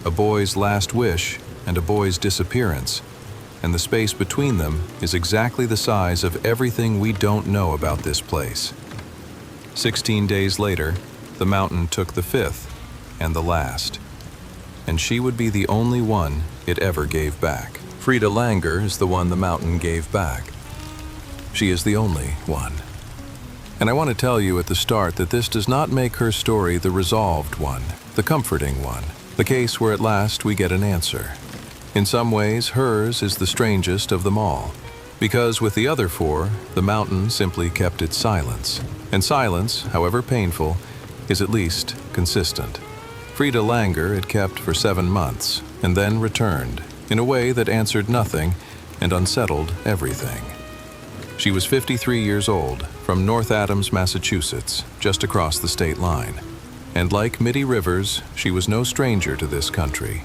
A boy's last wish and a boy's disappearance. And the space between them is exactly the size of everything we don't know about this place. 16 days later, the mountain took the fifth and the last. And she would be the only one it ever gave back. Frida Langer is the one the mountain gave back. She is the only one. And I want to tell you at the start that this does not make her story the resolved one, the comforting one, the case where at last we get an answer. In some ways, hers is the strangest of them all, because with the other four, the mountain simply kept its silence. And silence, however painful, is at least consistent. Frida Langer had kept for 7 months and then returned in a way that answered nothing and unsettled everything. She was 53 years old, from North Adams, Massachusetts, just across the state line. And like Mitty Rivers, she was no stranger to this country.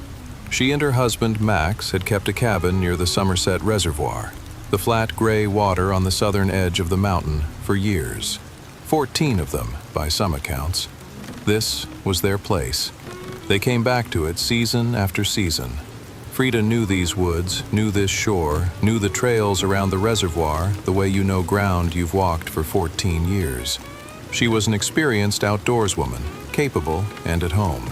She and her husband, Max, had kept a cabin near the Somerset Reservoir, the flat gray water on the southern edge of the mountain, for years. 14 of them, by some accounts. This was their place. They came back to it season after season. Frida knew these woods, knew this shore, knew the trails around the reservoir the way you know ground you've walked for 14 years. She was an experienced outdoorswoman, capable and at home.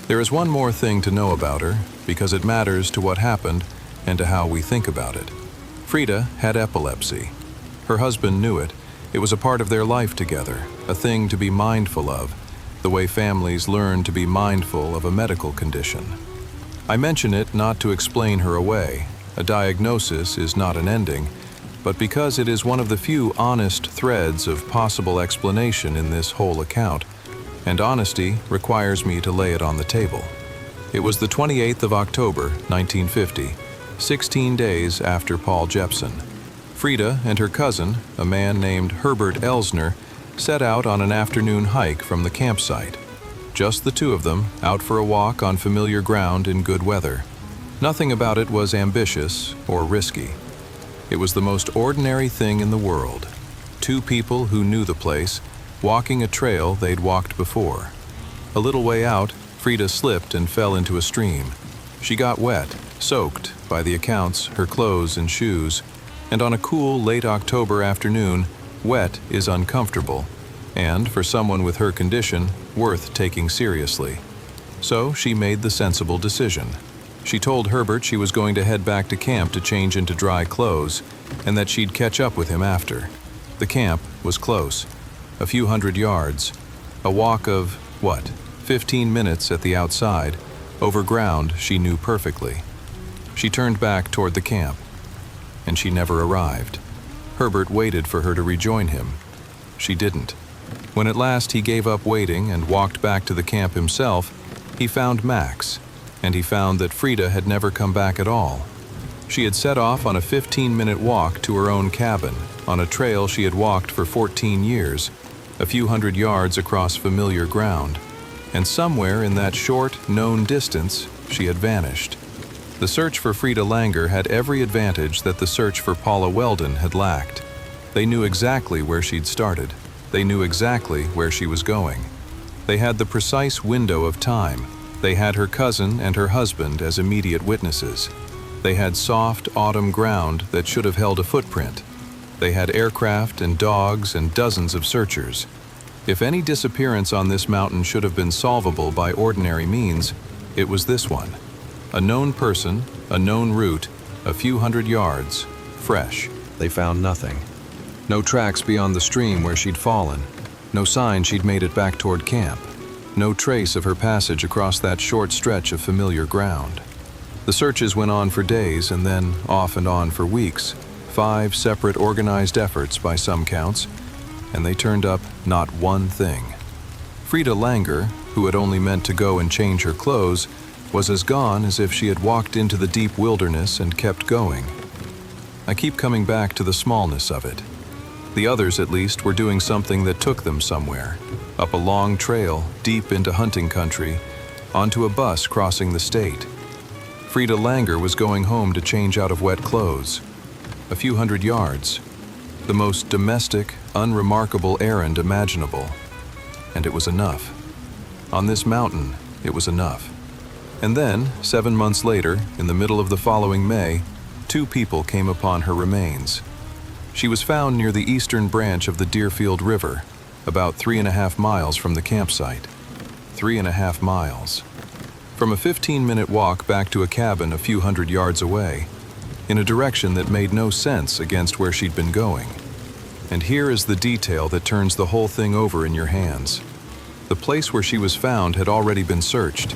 There is one more thing to know about her, because it matters to what happened and to how we think about it. Frida had epilepsy. Her husband knew it. It was a part of their life together, a thing to be mindful of, the way families learn to be mindful of a medical condition. I mention it not to explain her away. A diagnosis is not an ending, but because it is one of the few honest threads of possible explanation in this whole account, and honesty requires me to lay it on the table. It was the 28th of October, 1950, 16 days after Paul Jepson. Frida and her cousin, a man named Herbert Elsner, set out on an afternoon hike from the campsite. Just the two of them, out for a walk on familiar ground in good weather. Nothing about it was ambitious or risky. It was the most ordinary thing in the world. Two people who knew the place, walking a trail they'd walked before. A little way out, Frida slipped and fell into a stream. She got wet, soaked, by the accounts, her clothes and shoes, and on a cool late October afternoon, wet is uncomfortable, and for someone with her condition, worth taking seriously. So she made the sensible decision. She told Herbert she was going to head back to camp to change into dry clothes, and that she'd catch up with him after. The camp was close, a few hundred yards, a walk of, 15 minutes at the outside, over ground she knew perfectly. She turned back toward the camp, and she never arrived. Herbert waited for her to rejoin him. She didn't. When at last he gave up waiting and walked back to the camp himself, he found Max, and he found that Frida had never come back at all. She had set off on a 15-minute walk to her own cabin, on a trail she had walked for 14 years, a few hundred yards across familiar ground, and somewhere in that short, known distance, she had vanished. The search for Frida Langer had every advantage that the search for Paula Weldon had lacked. They knew exactly where she'd started. They knew exactly where she was going. They had the precise window of time. They had her cousin and her husband as immediate witnesses. They had soft autumn ground that should have held a footprint. They had aircraft and dogs and dozens of searchers. If any disappearance on this mountain should have been solvable by ordinary means, it was this one. A known person, a known route, a few hundred yards, fresh. They found nothing. No tracks beyond the stream where she'd fallen. No sign she'd made it back toward camp. No trace of her passage across that short stretch of familiar ground. The searches went on for days and then off and on for weeks. 5 separate organized efforts by some counts, and they turned up not one thing. Frida Langer, who had only meant to go and change her clothes, was as gone as if she had walked into the deep wilderness and kept going. I keep coming back to the smallness of it. The others, at least, were doing something that took them somewhere, up a long trail, deep into hunting country, onto a bus crossing the state. Frida Langer was going home to change out of wet clothes. A few hundred yards. The most domestic, unremarkable errand imaginable. And it was enough. On this mountain, it was enough. And then, 7 months later, in the middle of the following May, 2 people came upon her remains. She was found near the eastern branch of the Deerfield River, about 3.5 miles from the campsite. 3.5 miles. From a 15-minute walk back to a cabin a few hundred yards away, in a direction that made no sense against where she'd been going. And here is the detail that turns the whole thing over in your hands. The place where she was found had already been searched.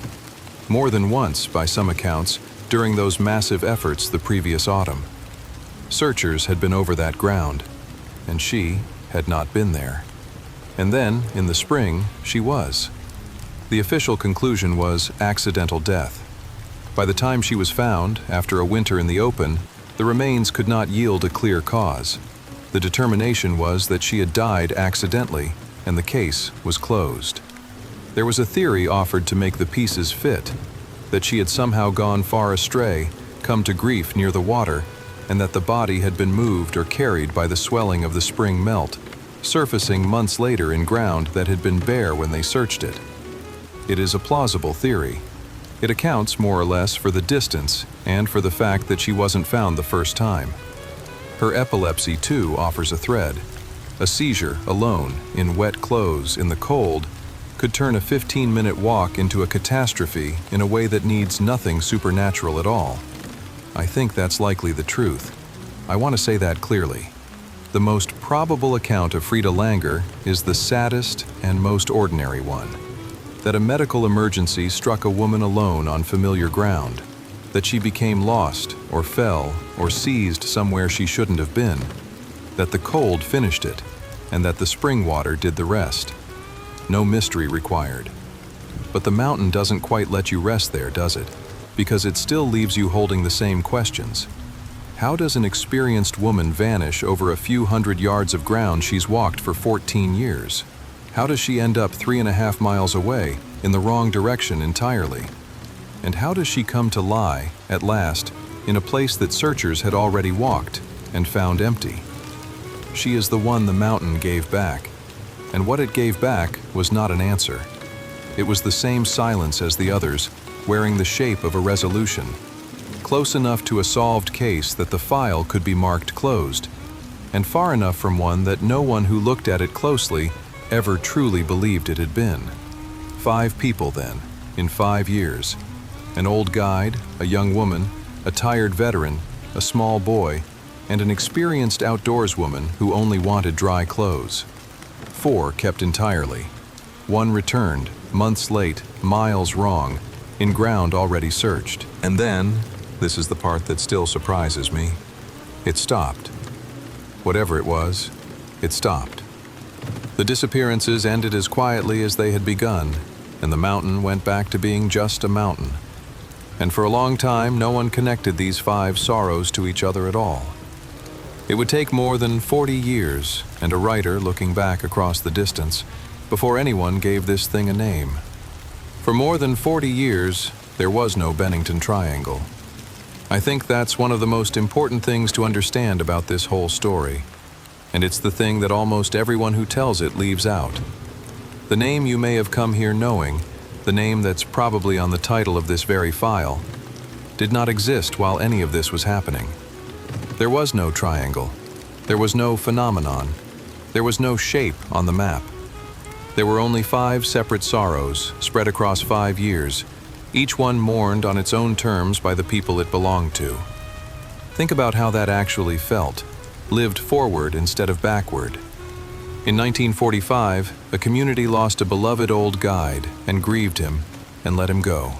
More than once, by some accounts, during those massive efforts the previous autumn. Searchers had been over that ground, and she had not been there. And then, in the spring, she was. The official conclusion was accidental death. By the time she was found, after a winter in the open, the remains could not yield a clear cause. The determination was that she had died accidentally, and the case was closed. There was a theory offered to make the pieces fit, that she had somehow gone far astray, come to grief near the water, and that the body had been moved or carried by the swelling of the spring melt, surfacing months later in ground that had been bare when they searched it. It is a plausible theory. It accounts more or less for the distance and for the fact that she wasn't found the first time. Her epilepsy, too, offers a thread. A seizure, alone, in wet clothes, in the cold, could turn a 15-minute walk into a catastrophe in a way that needs nothing supernatural at all. I think that's likely the truth. I want to say that clearly. The most probable account of Frida Langer is the saddest and most ordinary one. That a medical emergency struck a woman alone on familiar ground, that she became lost or fell or seized somewhere she shouldn't have been, that the cold finished it, and that the spring water did the rest. No mystery required. But the mountain doesn't quite let you rest there, does it? Because it still leaves you holding the same questions. How does an experienced woman vanish over a few hundred yards of ground she's walked for 14 years? How does she end up 3.5 miles away, in the wrong direction entirely? And how does she come to lie, at last, in a place that searchers had already walked and found empty? She is the one the mountain gave back, and what it gave back was not an answer. It was the same silence as the others, wearing the shape of a resolution, close enough to a solved case that the file could be marked closed, and far enough from one that no one who looked at it closely ever truly believed it had been. 5 people then, in 5 years. An old guide, a young woman, a tired veteran, a small boy, and an experienced outdoorswoman who only wanted dry clothes. 4 kept entirely. 1 returned, months late, miles wrong, in ground already searched. And then, this is the part that still surprises me, it stopped. Whatever it was, it stopped. The disappearances ended as quietly as they had begun, and the mountain went back to being just a mountain. And for a long time, no one connected these 5 sorrows to each other at all. It would take more than 40 years, and a writer looking back across the distance, before anyone gave this thing a name. For more than 40 years, there was no Bennington Triangle. I think that's one of the most important things to understand about this whole story, and it's the thing that almost everyone who tells it leaves out. The name you may have come here knowing, the name that's probably on the title of this very file, did not exist while any of this was happening. There was no triangle. There was no phenomenon. There was no shape on the map. There were only 5 separate sorrows spread across 5 years, each one mourned on its own terms by the people it belonged to. Think about how that actually felt, lived forward instead of backward. In 1945, a community lost a beloved old guide and grieved him and let him go.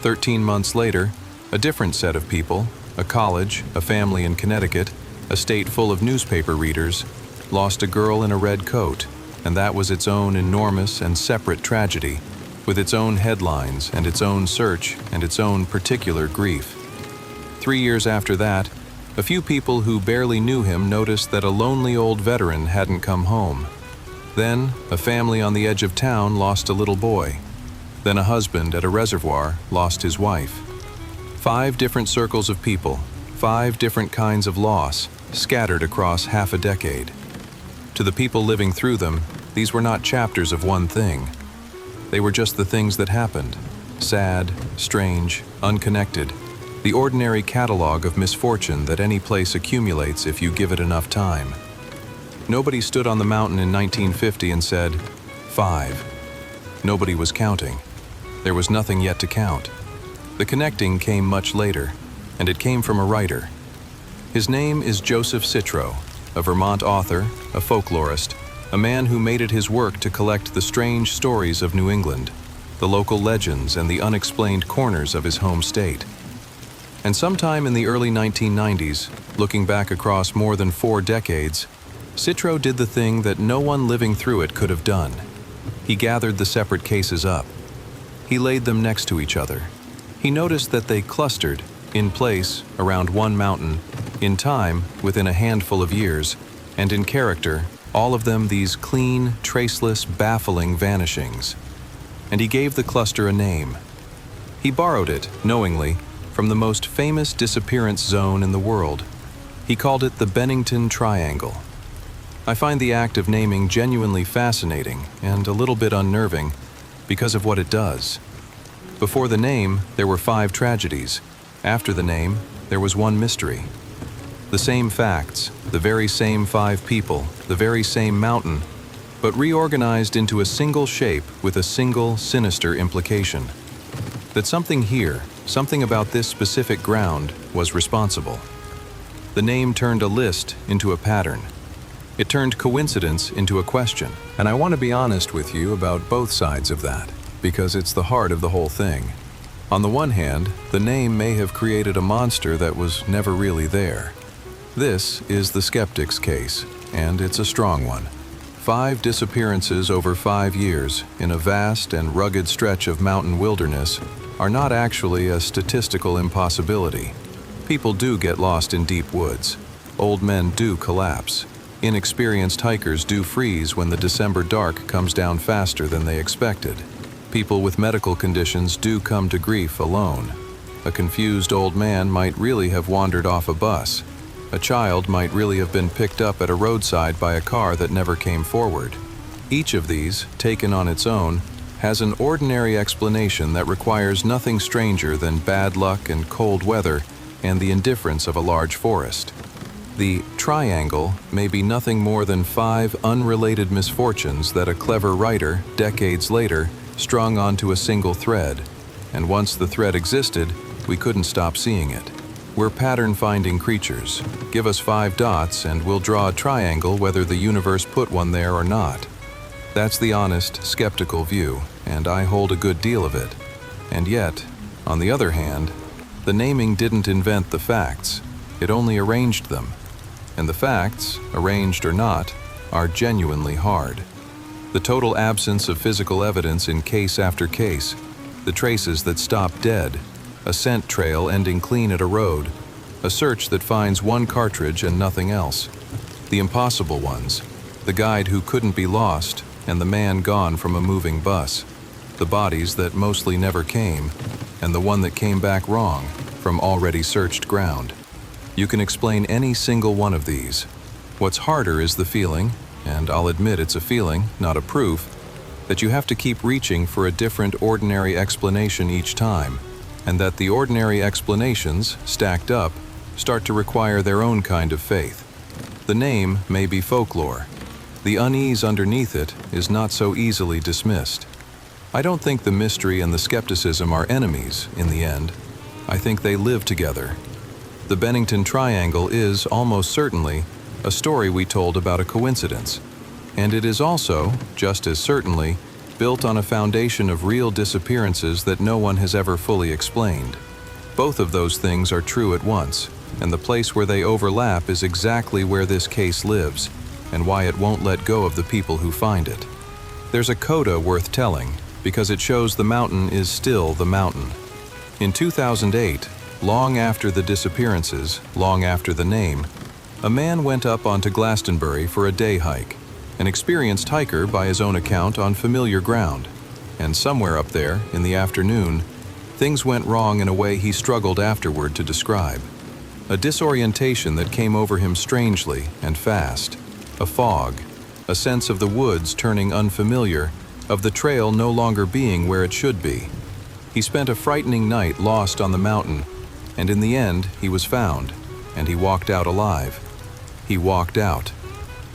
13 months later, a different set of people, a college, a family in Connecticut, a state full of newspaper readers, lost a girl in a red coat, and that was its own enormous and separate tragedy, with its own headlines and its own search and its own particular grief. 3 years after that, a few people who barely knew him noticed that a lonely old veteran hadn't come home. Then, a family on the edge of town lost a little boy. Then a husband at a reservoir lost his wife. 5 different circles of people, 5 different kinds of loss, scattered across half a decade. To the people living through them, these were not chapters of one thing. They were just the things that happened, sad, strange, unconnected, the ordinary catalog of misfortune that any place accumulates if you give it enough time. Nobody stood on the mountain in 1950 and said, 5. Nobody was counting. There was nothing yet to count. The connecting came much later, and it came from a writer. His name is Joseph Citro, a Vermont author, a folklorist, a man who made it his work to collect the strange stories of New England, the local legends and the unexplained corners of his home state. And sometime in the early 1990s, looking back across more than 4 decades, Citro did the thing that no one living through it could have done. He gathered the separate cases up. He laid them next to each other. He noticed that they clustered, in place, around one mountain, in time, within a handful of years, and in character, all of them these clean, traceless, baffling vanishings. And he gave the cluster a name. He borrowed it, knowingly, from the most famous disappearance zone in the world. He called it the Bennington Triangle. I find the act of naming genuinely fascinating and a little bit unnerving because of what it does. Before the name, there were 5 tragedies. After the name, there was one mystery. The same facts, the very same 5 people, the very same mountain, but reorganized into a single shape with a single sinister implication. That something here, something about this specific ground, was responsible. The name turned a list into a pattern. It turned coincidence into a question. And I want to be honest with you about both sides of that, because it's the heart of the whole thing. On the one hand, the name may have created a monster that was never really there. This is the skeptic's case, and it's a strong one. 5 disappearances over 5 years in a vast and rugged stretch of mountain wilderness are not actually a statistical impossibility. People do get lost in deep woods. Old men do collapse. Inexperienced hikers do freeze when the December dark comes down faster than they expected. People with medical conditions do come to grief alone. A confused old man might really have wandered off a bus. A child might really have been picked up at a roadside by a car that never came forward. Each of these, taken on its own, has an ordinary explanation that requires nothing stranger than bad luck and cold weather and the indifference of a large forest. The triangle may be nothing more than 5 unrelated misfortunes that a clever writer, decades later, strung onto a single thread, and once the thread existed, we couldn't stop seeing it. We're pattern-finding creatures. Give us 5 dots and we'll draw a triangle whether the universe put one there or not. That's the honest, skeptical view, and I hold a good deal of it. And yet, on the other hand, the naming didn't invent the facts. It only arranged them. And the facts, arranged or not, are genuinely hard. The total absence of physical evidence in case after case, the traces that stop dead, a scent trail ending clean at a road, a search that finds one cartridge and nothing else, the impossible ones, the guide who couldn't be lost, and the man gone from a moving bus, the bodies that mostly never came, and the one that came back wrong from already searched ground. You can explain any single one of these. What's harder is the feeling, and I'll admit it's a feeling, not a proof, that you have to keep reaching for a different ordinary explanation each time, and that the ordinary explanations, stacked up, start to require their own kind of faith. The name may be folklore. The unease underneath it is not so easily dismissed. I don't think the mystery and the skepticism are enemies in the end. I think they live together. The Bennington Triangle is, almost certainly, a story we told about a coincidence. And it is also, just as certainly, built on a foundation of real disappearances that no one has ever fully explained. Both of those things are true at once, and the place where they overlap is exactly where this case lives, and why it won't let go of the people who find it. There's a coda worth telling, because it shows the mountain is still the mountain. In 2008, long after the disappearances, long after the name, a man went up onto Glastenbury for a day hike, an experienced hiker by his own account on familiar ground. And somewhere up there, in the afternoon, things went wrong in a way he struggled afterward to describe. A disorientation that came over him strangely and fast. A fog, a sense of the woods turning unfamiliar, of the trail no longer being where it should be. He spent a frightening night lost on the mountain, and in the end, he was found, and he walked out alive. He walked out.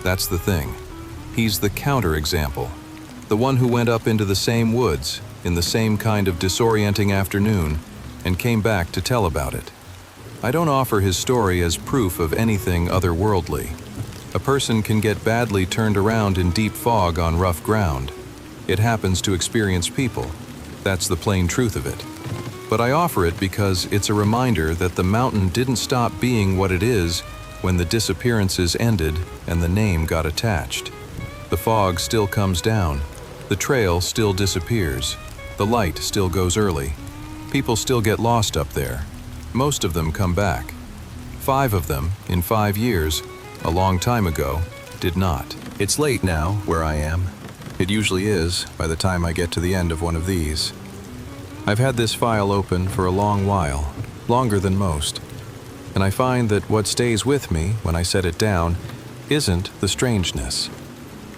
That's the thing. He's the counterexample, the one who went up into the same woods, in the same kind of disorienting afternoon, and came back to tell about it. I don't offer his story as proof of anything otherworldly. A person can get badly turned around in deep fog on rough ground. It happens to experienced people. That's the plain truth of it. But I offer it because it's a reminder that the mountain didn't stop being what it is when the disappearances ended and the name got attached. The fog still comes down. The trail still disappears. The light still goes early. People still get lost up there. Most of them come back. 5 of them, in 5 years, a long time ago, did not. It's late now, where I am. It usually is, by the time I get to the end of one of these. I've had this file open for a long while, longer than most, and I find that what stays with me when I set it down isn't the strangeness.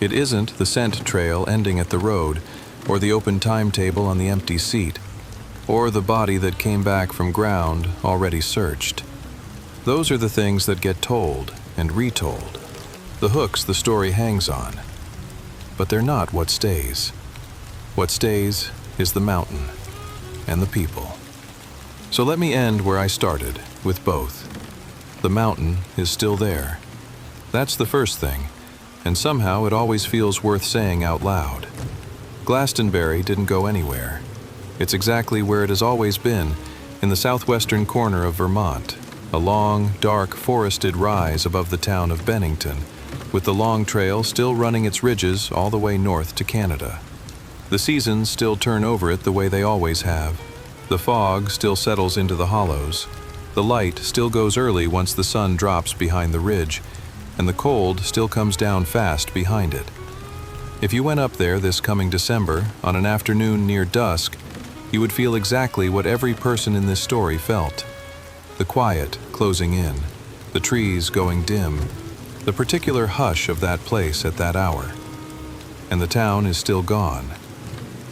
It isn't the scent trail ending at the road, or the open timetable on the empty seat, or the body that came back from ground already searched. Those are the things that get told and retold, the hooks the story hangs on. But they're not what stays. What stays is the mountain and the people. So let me end where I started, with both. The mountain is still there. That's the first thing, and somehow it always feels worth saying out loud. Glastenbury didn't go anywhere. It's exactly where it has always been, in the southwestern corner of Vermont, a long, dark, forested rise above the town of Bennington, with the long trail still running its ridges all the way north to Canada. The seasons still turn over it the way they always have. The fog still settles into the hollows. The light still goes early once the sun drops behind the ridge, and the cold still comes down fast behind it. If you went up there this coming December, on an afternoon near dusk, you would feel exactly what every person in this story felt. The quiet closing in, the trees going dim, the particular hush of that place at that hour. And the town is still gone.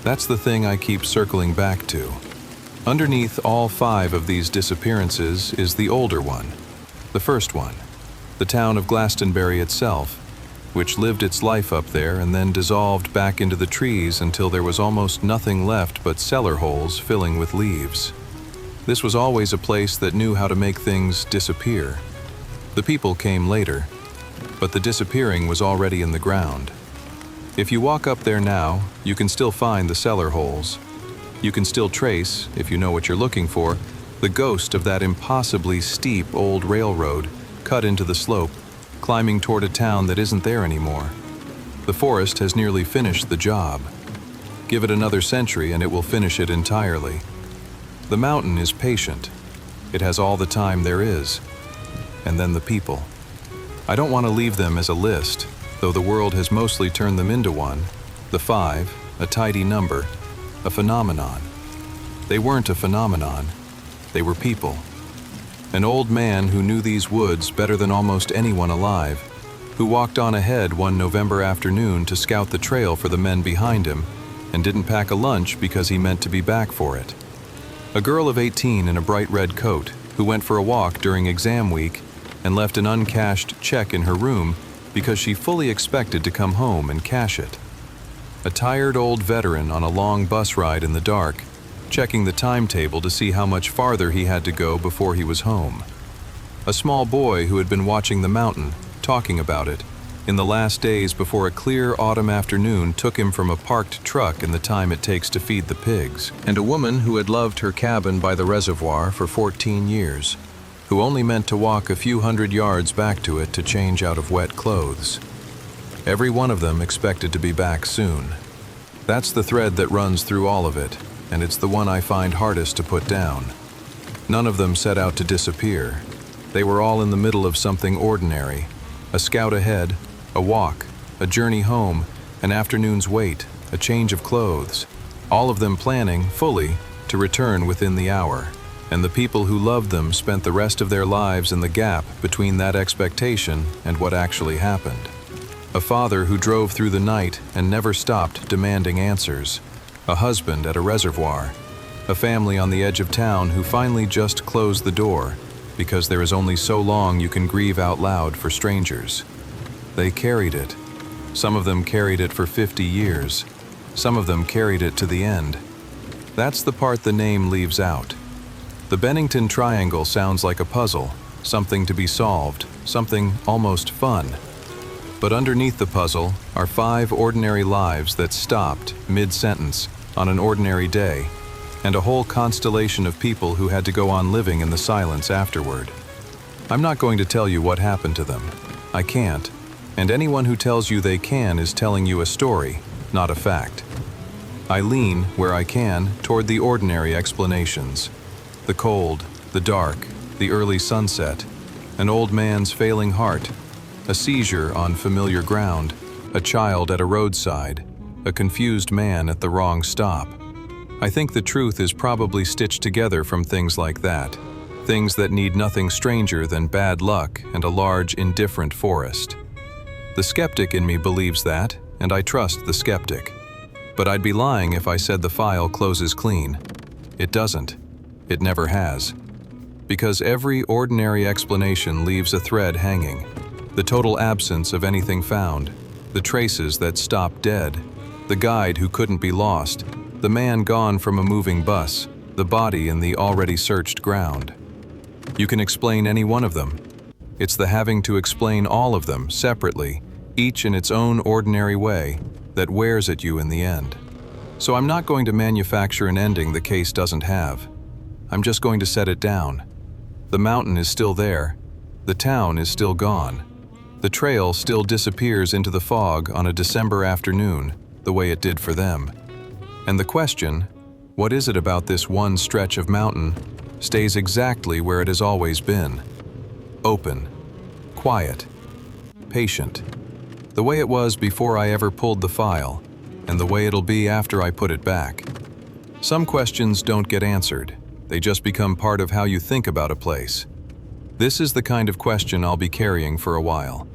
That's the thing I keep circling back to. Underneath all 5 of these disappearances is the older one, the first one, the town of Glastenbury itself, which lived its life up there and then dissolved back into the trees until there was almost nothing left but cellar holes filling with leaves. This was always a place that knew how to make things disappear. The people came later, but the disappearing was already in the ground. If you walk up there now, you can still find the cellar holes. You can still trace, if you know what you're looking for, the ghost of that impossibly steep old railroad cut into the slope, climbing toward a town that isn't there anymore. The forest has nearly finished the job. Give it another century and it will finish it entirely. The mountain is patient. It has all the time there is. And then the people. I don't want to leave them as a list, though the world has mostly turned them into one. The 5, a tidy number, a phenomenon. They weren't a phenomenon. They were people. An old man who knew these woods better than almost anyone alive, who walked on ahead one November afternoon to scout the trail for the men behind him, and didn't pack a lunch because he meant to be back for it. A girl of 18 in a bright red coat, who went for a walk during exam week and left an uncashed check in her room because she fully expected to come home and cash it. A tired old veteran on a long bus ride in the dark, checking the timetable to see how much farther he had to go before he was home. A small boy who had been watching the mountain, talking about it, in the last days before a clear autumn afternoon took him from a parked truck in the time it takes to feed the pigs. And a woman who had loved her cabin by the reservoir for 14 years, who only meant to walk a few hundred yards back to it to change out of wet clothes. Every one of them expected to be back soon. That's the thread that runs through all of it, and it's the one I find hardest to put down. None of them set out to disappear. They were all in the middle of something ordinary. A scout ahead, a walk, a journey home, an afternoon's wait, a change of clothes. All of them planning, fully, to return within the hour. And the people who loved them spent the rest of their lives in the gap between that expectation and what actually happened. A father who drove through the night and never stopped demanding answers. A husband at a reservoir. A family on the edge of town who finally just closed the door because there is only so long you can grieve out loud for strangers. They carried it. Some of them carried it for 50 years. Some of them carried it to the end. That's the part the name leaves out. The Bennington Triangle sounds like a puzzle, something to be solved, something almost fun. But underneath the puzzle are 5 ordinary lives that stopped mid-sentence on an ordinary day, and a whole constellation of people who had to go on living in the silence afterward. I'm not going to tell you what happened to them. I can't, and anyone who tells you they can is telling you a story, not a fact. I lean, where I can, toward the ordinary explanations. The cold, the dark, the early sunset, an old man's failing heart, a seizure on familiar ground, a child at a roadside, a confused man at the wrong stop. I think the truth is probably stitched together from things like that, things that need nothing stranger than bad luck and a large, indifferent forest. The skeptic in me believes that, and I trust the skeptic. But I'd be lying if I said the file closes clean. It doesn't. It never has. Because every ordinary explanation leaves a thread hanging, the total absence of anything found, the traces that stop dead, the guide who couldn't be lost, the man gone from a moving bus, the body in the already searched ground. You can explain any one of them. It's the having to explain all of them separately, each in its own ordinary way, that wears at you in the end. So I'm not going to manufacture an ending the case doesn't have. I'm just going to set it down. The mountain is still there. The town is still gone. The trail still disappears into the fog on a December afternoon, the way it did for them. And the question, what is it about this one stretch of mountain, stays exactly where it has always been. Open, quiet, patient. The way it was before I ever pulled the file, and the way it'll be after I put it back. Some questions don't get answered. They just become part of how you think about a place. This is the kind of question I'll be carrying for a while.